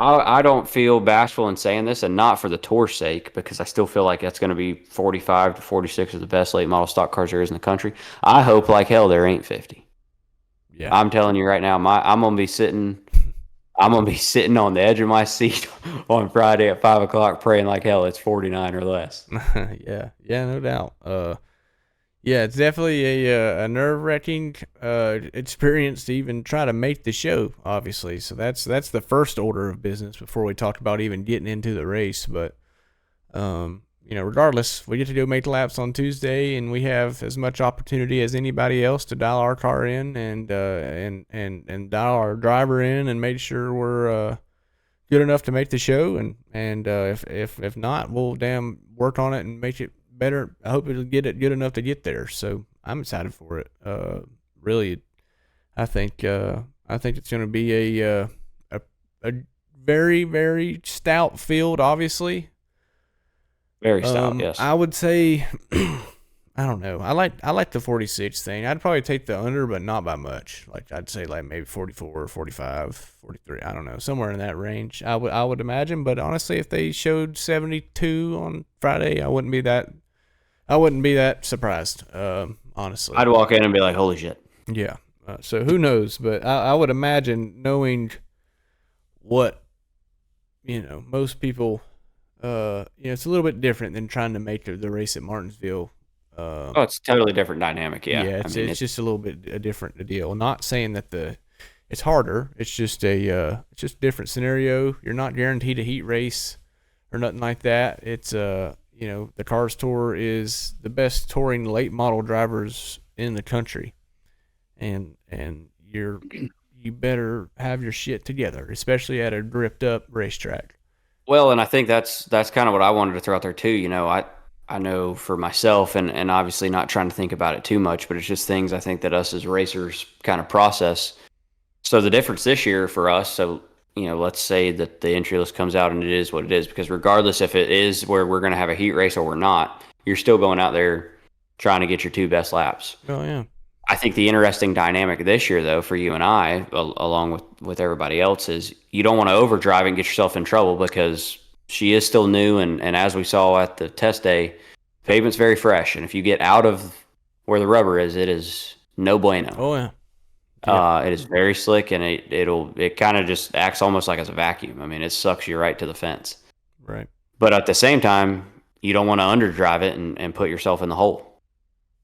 I don't feel bashful in saying this, and not for the tour's sake, because I still feel like that's going to be 45 to 46 of the best late model stock cars there is in the country. I hope like hell there ain't 50. Yeah. I'm telling you right now, I'm going to be sitting on the edge of my seat on Friday at 5 o'clock praying like hell it's 49 or less. Yeah, no doubt. Yeah, it's definitely a nerve-wracking experience to even try to make the show, obviously. So that's the first order of business before we talk about even getting into the race. But regardless, we get to go make laps on Tuesday, and we have as much opportunity as anybody else to dial our car in and dial our driver in and make sure we're good enough to make the show. And if not, we'll damn work on it and make it better. I hope it'll get it good enough to get there. So I'm excited for it. Really, I think it's going to be a very, very stout field. Obviously, Very stout. Yes. I would say, I don't know. I like the 46 thing. I'd probably take the under, but not by much. Like I'd say like maybe 44, 45, 43. I don't know, somewhere in that range. I would imagine. But honestly, if they showed 72 on Friday, I wouldn't be that surprised. Honestly, I'd walk in and be like, "Holy shit!" Yeah. So who knows? But I would imagine, knowing what most people, it's a little bit different than trying to make the race at Martinsville. Oh, it's a totally different dynamic. Yeah. Yeah, it's just a little bit a different deal. Not saying that it's harder. It's just a different scenario. You're not guaranteed a heat race or nothing like that. It's the Cars Tour is the best touring late model drivers in the country, and you better have your shit together, especially at a gripped up racetrack. Well, and I think that's kind of what I wanted to throw out there too. I know for myself, and obviously not trying to think about it too much, but it's just things I think that us as racers kind of process. So the difference this year for us, so let's say that the entry list comes out and it is what it is, because regardless if it is where we're going to have a heat race or we're not, you're still going out there trying to get your 2 best laps. Oh yeah. I think the interesting dynamic this year, though, for you and I, along with everybody else, is you don't want to overdrive and get yourself in trouble, because she is still new, and as we saw at the test day, pavement's very fresh, and if you get out of where the rubber is, it is no bueno. Oh yeah. It is very slick, and it kind of just acts almost like as a vacuum. I mean, it sucks you right to the fence. Right. But at the same time, you don't want to underdrive it and put yourself in the hole.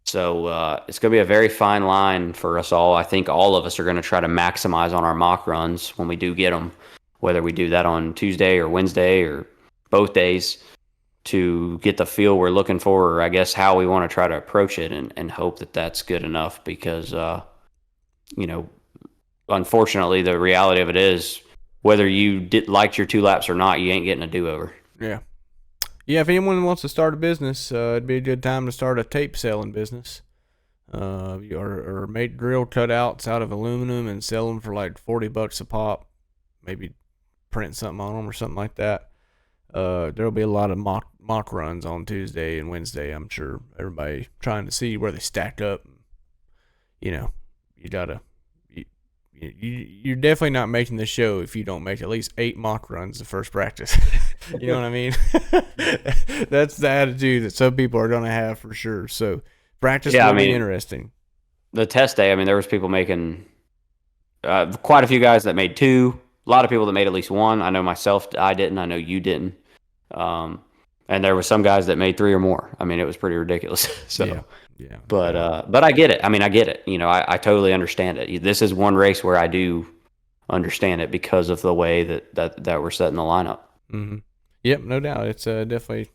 So it's going to be a very fine line for us all. I think all of us are going to try to maximize on our mock runs when we do get them, whether we do that on Tuesday or Wednesday or both days, to get the feel we're looking for, or I guess how we want to try to approach it, and hope that that's good enough, because, unfortunately, the reality of it is, whether you liked your 2 laps or not, you ain't getting a do-over. Yeah. Yeah, if anyone wants to start a business, it'd be a good time to start a tape selling business. Or make drill cutouts out of aluminum and sell them for like $40 a pop. Maybe print something on them or something like that. There'll be a lot of mock runs on Tuesday and Wednesday. I'm sure everybody trying to see where they stack up. You gotta. You're definitely not making the show if you don't make at least 8 mock runs the first practice. You know what I mean? That's the attitude that some people are going to have for sure. So practice will be interesting. The test day, there was people making quite a few guys that made 2. A lot of people that made at least 1. I know myself, I didn't. I know you didn't. And there were some guys that made 3 or more. It was pretty ridiculous. So. Yeah. But I get it. I get it. I totally understand it. This is one race where I do understand it because of the way that we're setting the lineup. Mm-hmm. Yep, no doubt. It's definitely,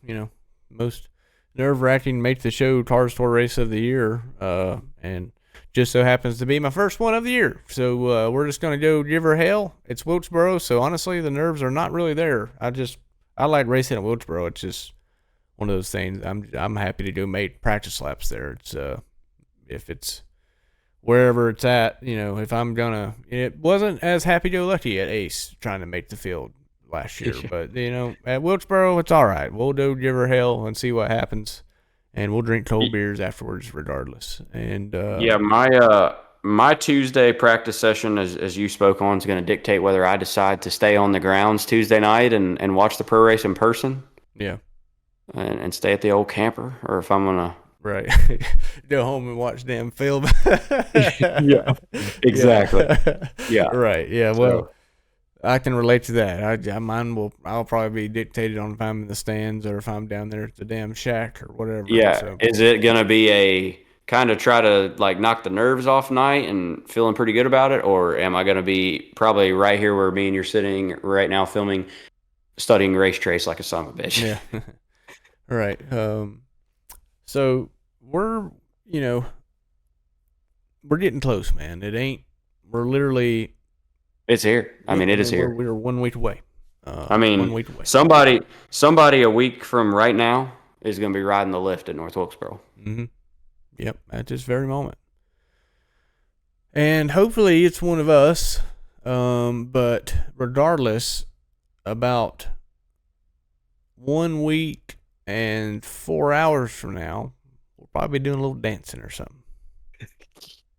most nerve-wracking make the show Cars Tour race of the year. And just so happens to be my first one of the year. So we're just going to go give her hell. It's Wilkesboro, so honestly, the nerves are not really there. I like racing at Wilkesboro. It's just one of those things. I'm happy to go make practice laps there. It's if it's wherever it's at, if I'm gonna. It wasn't as happy-go-lucky at Ace trying to make the field last year, but at Wilkesboro it's all right. We'll go give her hell and see what happens, and we'll drink cold beers afterwards, regardless. And my Tuesday practice session, as you spoke on, is going to dictate whether I decide to stay on the grounds Tuesday night and watch the pro race in person. Yeah. And stay at the old camper, or if I'm gonna go home and watch damn film. Yeah, exactly. Yeah, right. Yeah, well, I can relate to that. I'll probably be dictated on if I'm in the stands or if I'm down there at the damn shack or whatever. Yeah, so. Is it gonna be a kind of try to like knock the nerves off night and feeling pretty good about it, or am I going to be probably right here where me and you're sitting right now filming, studying race trace like a son of a bitch? Yeah. All right. So we're, you know, we're getting close, man. We're literally. It's here. I mean, it is here. We're 1 week away. I mean, 1 week away. somebody a week from right now is going to be riding the lift at North Wilkesboro. Mm-hmm. Yep, at this very moment. And hopefully it's one of us. But regardless, about 1 week and 4 hours from now, we'll probably be doing a little dancing or something.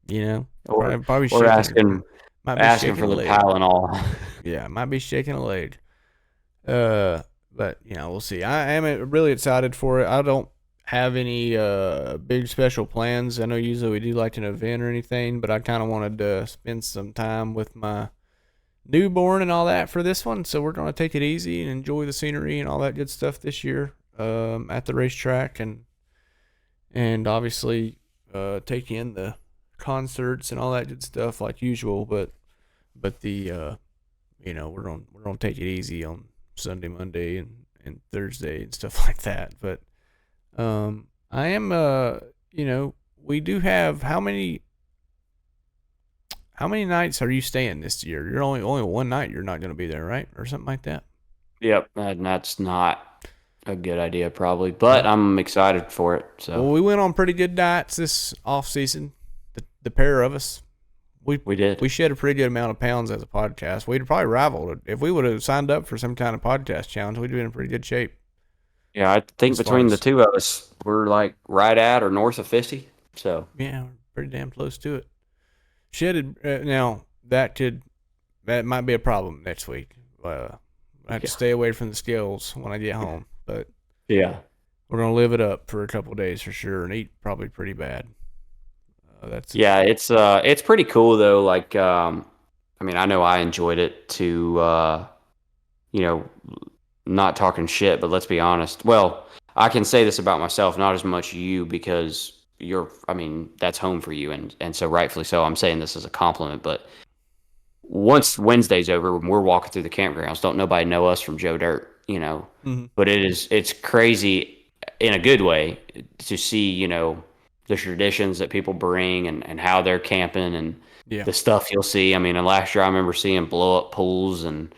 You know? Or asking for the Tylenol. Yeah, might be shaking a leg. But we'll see. I am really excited for it. I don't have any big special plans. I know usually we do like an event or anything, but I kind of wanted to spend some time with my newborn and all that for this one. So we're gonna take it easy and enjoy the scenery and all that good stuff this year at the racetrack, and obviously take in the concerts and all that good stuff like usual. But the we're gonna take it easy on Sunday, Monday, and Thursday and stuff like that. But I am we do have how many nights are you staying this year? You're only one night you're not going to be there, right? Or something like that. Yep, and that's not a good idea probably, but I'm excited for it. So well, we went on pretty good diets this off season, the pair of us. We did. We shed a pretty good amount of pounds as a podcast. We'd probably rivaled. If we would have signed up for some kind of podcast challenge, we'd be in pretty good shape. Yeah, I think between the two of us, we're like right at or north of 50. So yeah, we're pretty damn close to it. Shedded now that might be a problem next week. I have to stay away from the scales when I get home, but yeah, we're gonna live it up for a couple of days for sure and eat probably pretty bad. It's pretty cool though. Like, I mean, I know I enjoyed it to, not talking shit, but let's be honest. Well, I can say this about myself, not as much you because that's home for you. And so rightfully so, I'm saying this as a compliment, but once Wednesday's over, when we're walking through the campgrounds, don't nobody know us from Joe Dirt, mm-hmm. But it's crazy in a good way to see, the traditions that people bring and how they're camping and the stuff you'll see. I mean, and last year I remember seeing blow up pools and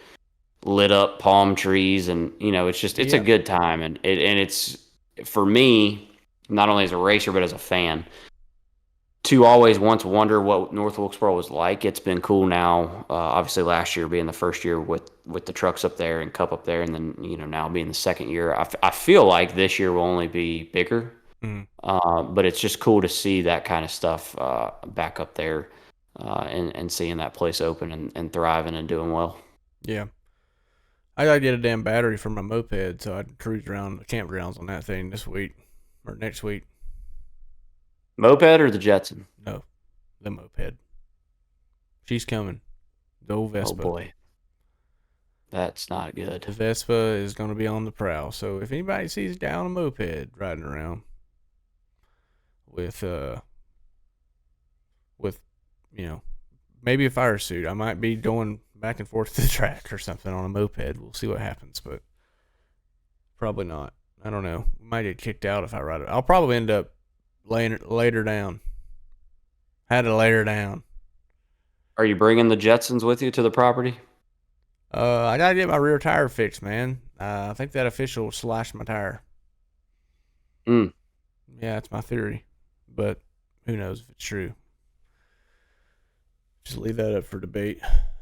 lit up palm trees and, it's a good time. And it's for me, not only as a racer, but as a fan, to always once wonder what North Wilkesboro was like. It's been cool now. Obviously last year being the first year with the trucks up there and Cup up there. And then, now being the second year, I feel like this year will only be bigger. Mm-hmm. But it's just cool to see that kind of stuff back up there and seeing that place open and thriving and doing well. Yeah. I got to get a damn battery for my moped so I can cruise around the campgrounds on that thing this week or next week. Moped or the Jetson? No, the moped. She's coming. The old Vespa. Oh, boy. That's not good. The Vespa is going to be on the prowl. So if anybody sees down a moped riding around with maybe a fire suit, I might be going back and forth to the track or something on a moped. We'll see what happens, but probably not. I don't know. We might get kicked out if I ride it. I'll probably end up later down. Had to lay her down. Are you bringing the Jetsons with you to the property? I gotta get my rear tire fixed, man. I think that official slashed my tire. Yeah, that's my theory, but who knows if it's true. Just leave that up for debate.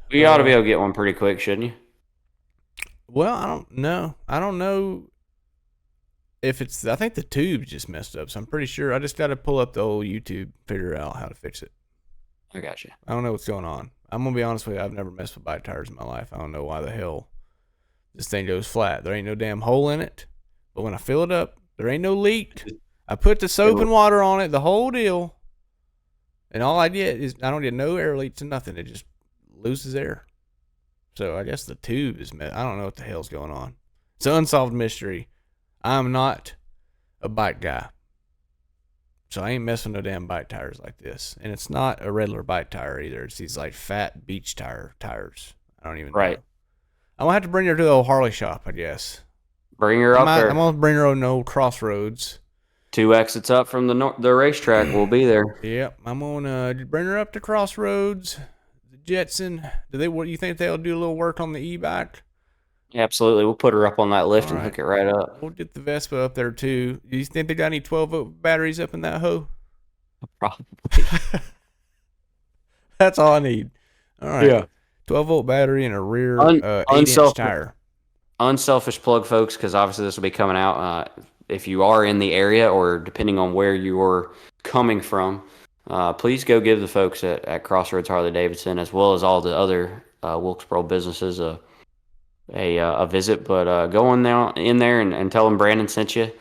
You ought to be able to get one pretty quick, shouldn't you? Well, I don't know. I don't know if it's. I think the tube just messed up, so I'm pretty sure. I just got to pull up the old YouTube, figure out how to fix it. I got you. I don't know what's going on. I'm gonna be honest with you. I've never messed with bike tires in my life. I don't know why the hell this thing goes flat. There ain't no damn hole in it, but when I fill it up, there ain't no leak. I put the soap and water on it, the whole deal, and all I get is I don't get no air leaks and nothing. It just loses air. So I guess the tube is I don't know what the hell's going on. It's an unsolved mystery. I'm not a bike guy. So I ain't messing with no damn bike tires like this. And it's not a regular bike tire either. It's these like fat beach tires. I don't even know. I'm gonna have to bring her to the old Harley shop, I guess. Bring her up there. I'm gonna bring her on the old Crossroads. 2 exits up from the racetrack. We'll be there. Yep, I'm gonna bring her up to Crossroads. The Jetson. What do you think they'll do a little work on the e-bike? Absolutely. We'll put her up on that lift and hook it right up. We'll get the Vespa up there too. Do you think they got any 12-volt batteries up in that hoe? Probably. That's all I need. All right. Yeah. 12-volt battery and a rear 8-inch tire. Unselfish plug, folks, because obviously this will be coming out. If you are in the area or depending on where you're coming from, please go give the folks at Crossroads Harley-Davidson, as well as all the other Wilkesboro businesses, a visit. But go in there and tell them Brandon sent you,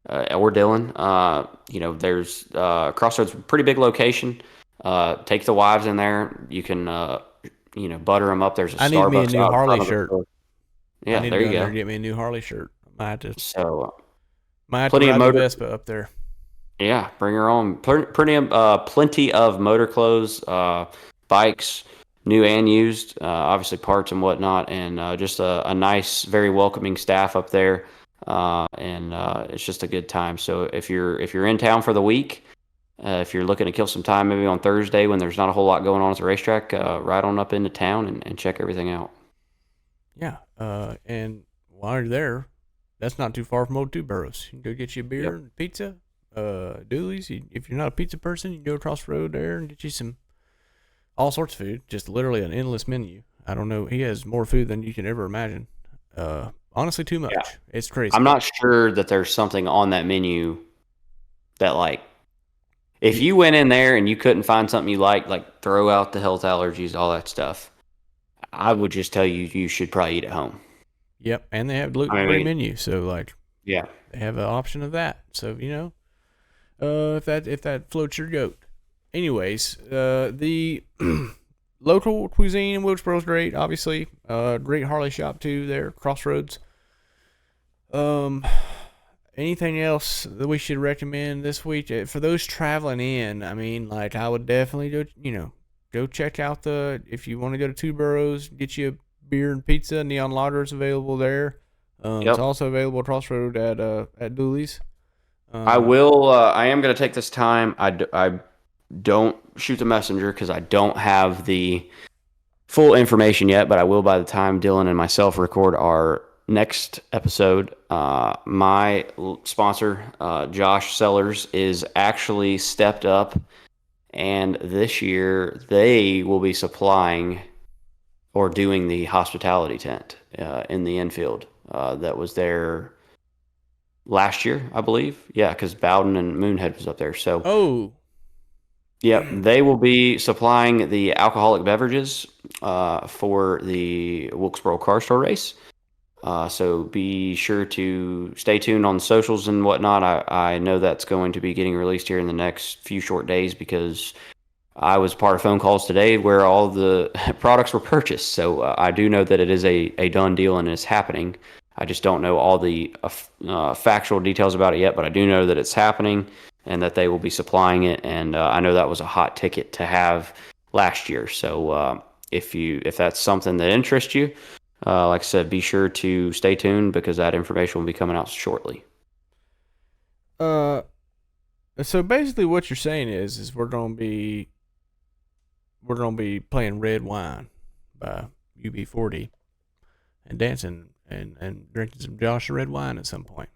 or Dylan. There's Crossroads, pretty big location. Take the wives in there. You can butter them up. There's a Starbucks. I need me a new Harley shirt. Yeah, there you go. Get me a new Harley shirt. Might have to plenty of motor Vespa up there. Yeah, bring her on. Plenty of motor clothes, bikes, new and used, obviously parts and whatnot, and just a nice, very welcoming staff up there. And it's just a good time. So if you're in town for the week, if you're looking to kill some time, maybe on Thursday when there's not a whole lot going on at the racetrack, ride on up into town and check everything out. Yeah, and while you're there, that's not too far from Old Two Burrows. You can go get you a beer and pizza. Dooley's. If you're not a pizza person, you can go across the road there and get you some all sorts of food. Just literally an endless menu. I don't know. He has more food than you can ever imagine. Honestly, too much. Yeah. It's crazy. I'm not sure that there's something on that menu that, like, if you went in there and you couldn't find something you like throw out the health allergies, all that stuff, I would just tell you should probably eat at home. Yep, and they have gluten-free menu, so they have an option of that. So if that floats your goat. Anyways, the local cuisine in Wilkesboro is great. Obviously, great Harley shop too there, Crossroads. Anything else that we should recommend this week for those traveling in? I mean, I would definitely go check out if you want to go to Two Burrows, get you a beer and pizza. Neon Lager is available there. It's also available at Crossroad at Dooley's. I will. I am going to take this time. I don't shoot the messenger because I don't have the full information yet, but I will by the time Dylan and myself record our next episode. My sponsor, Josh Sellers, is actually stepped up, and this year they will be supplying or doing the hospitality tent in the infield that was there last year, I believe. Yeah, because Bowden and Moonhead was up there. So, they will be supplying the alcoholic beverages for the Wilkesboro Car Store race. So be sure to stay tuned on the socials and whatnot. I know that's going to be getting released here in the next few short days because I was part of phone calls today where all the products were purchased. So I do know that it is a done deal and it's happening. I just don't know all the factual details about it yet, but I do know that it's happening and that they will be supplying it. And I know that was a hot ticket to have last year. So if that's something that interests you, like I said, be sure to stay tuned because that information will be coming out shortly. So basically, what you're saying is we're gonna be playing Red Wine by UB40 and dancing and drinking some Josh Red Wine at some point.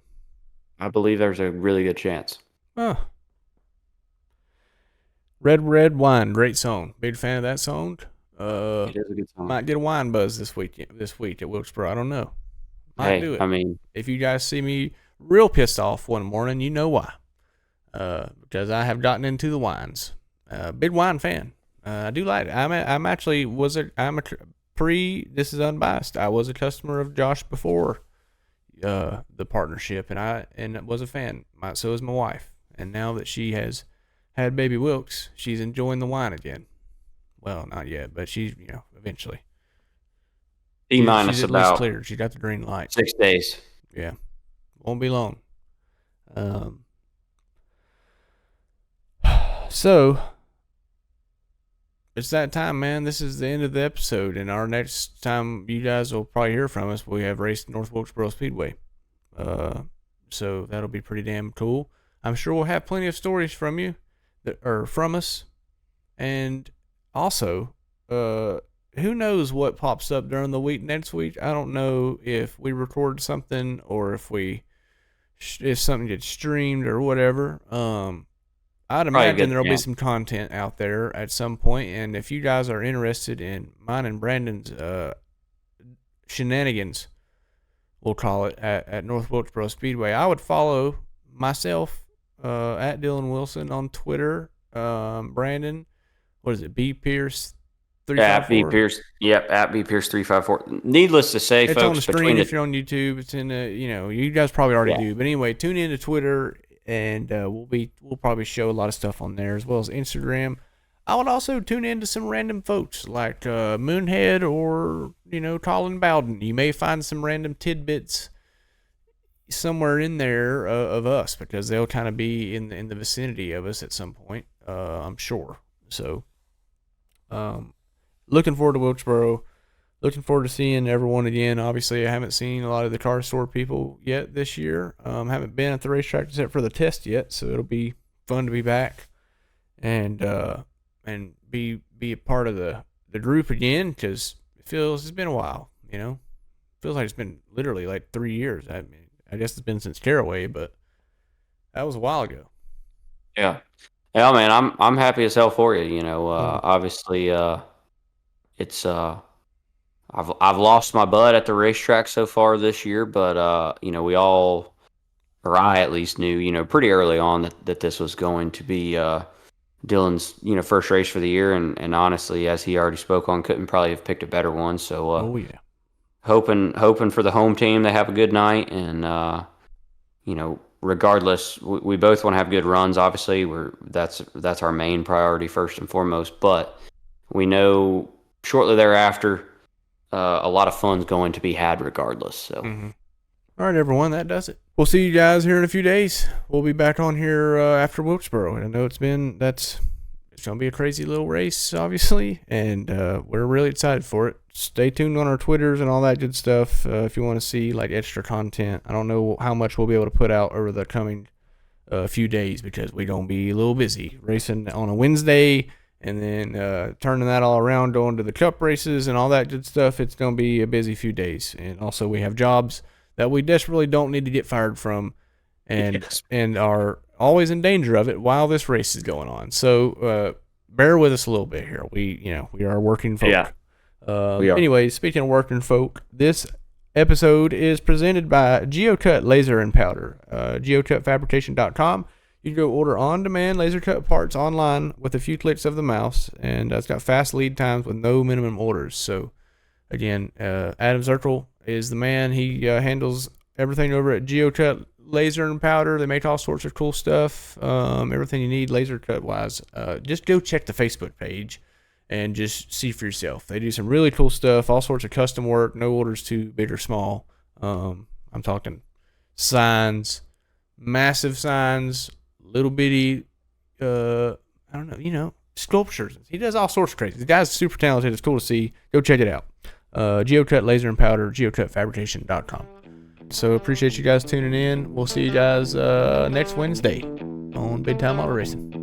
I believe there's a really good chance. Oh. Red Wine, great song. Big fan of that song. It is a good song. Might get a wine buzz this week at Wilkesboro. I don't know. Might do it. I mean, if you guys see me real pissed off one morning, you know why. Because I have gotten into the wines. Big wine fan. I do like it. This is unbiased. I was a customer of Josh before the partnership, and was a fan. So is my wife. And now that she has had baby Wilkes, she's enjoying the wine again. Well, not yet, but she's, eventually. T-minus about clear. She got the green light. 6 days. Yeah. Won't be long. So it's that time, man. This is the end of the episode, and our next time you guys will probably hear from us, we have raced North Wilkesboro Speedway. So that'll be pretty damn cool. I'm sure we'll have plenty of stories from you, from us, and also, who knows what pops up during the week next week. I don't know if we record something or if something gets streamed or whatever. I'd imagine there'll be some content out there at some point, and if you guys are interested in mine and Brandon's shenanigans, we'll call it, at North Wilkesboro Speedway, I would follow myself at Dylon Wilson on Twitter. Brandon, what is it? B Pierce 354. At B Pierce. Yep, at B Pierce 354. Needless to say, it's folks, on the screen if you're on YouTube. It's in the, you guys probably already do. But anyway, tune in to Twitter, and we'll probably show a lot of stuff on there, as well as Instagram. I would also tune in to some random folks like Moonhead or Colin Bowden. You may find some random tidbits somewhere in there of us, because they'll kind of be in the vicinity of us at some point. I'm sure. So, looking forward to Wilkesboro. Looking forward to seeing everyone again. Obviously, I haven't seen a lot of the car store people yet this year. Haven't been at the racetrack except for the test yet, so it'll be fun to be back and be a part of the group again, because it's been a while. Feels like it's been literally like 3 years. I mean, I guess it's been since Caraway, but that was a while ago. Yeah, man, I'm happy as hell for you. Obviously, it's I've lost my butt at the racetrack so far this year, but we all, or I at least, knew pretty early on that this was going to be Dylon's first race for the year, and honestly, as he already spoke on, couldn't probably have picked a better one. So hoping for the home team, they have a good night, and regardless, we both want to have good runs. Obviously, that's our main priority first and foremost. But we know shortly thereafter, a lot of fun's going to be had regardless. So, All right, everyone, that does it. We'll see you guys here in a few days. We'll be back on here after Wilkesboro. I know it's going to be a crazy little race, obviously, and we're really excited for it. Stay tuned on our Twitters and all that good stuff if you want to see like extra content. I don't know how much we'll be able to put out over the coming few days, because we're going to be a little busy racing on a Wednesday and then turning that all around, going to the cup races and all that good stuff. It's going to be a busy few days. And also we have jobs that we desperately don't need to get fired from, and are always in danger of it while this race is going on. So bear with us a little bit here. We are working folk. Yeah. We are. Anyways, speaking of working folk, this episode is presented by GeoCut Laser and Powder. GeoCutFabrication.com. You can go order on-demand laser cut parts online with a few clicks of the mouse, and it's got fast lead times with no minimum orders. So, again, Adam Zirkle is the man. He handles everything over at GeoCut Laser and Powder. They make all sorts of cool stuff, everything you need laser cut wise. Just go check the Facebook page and just see for yourself. They do some really cool stuff, all sorts of custom work, no orders too big or small. I'm talking signs, massive signs, little bitty, sculptures. He does all sorts of crazy. The guy's super talented. It's cool to see. Go check it out. GeoCut Laser and Powder, GeoCutFabrication.com. So appreciate you guys tuning in. We'll see you guys next Wednesday on Big Time Auto Racing.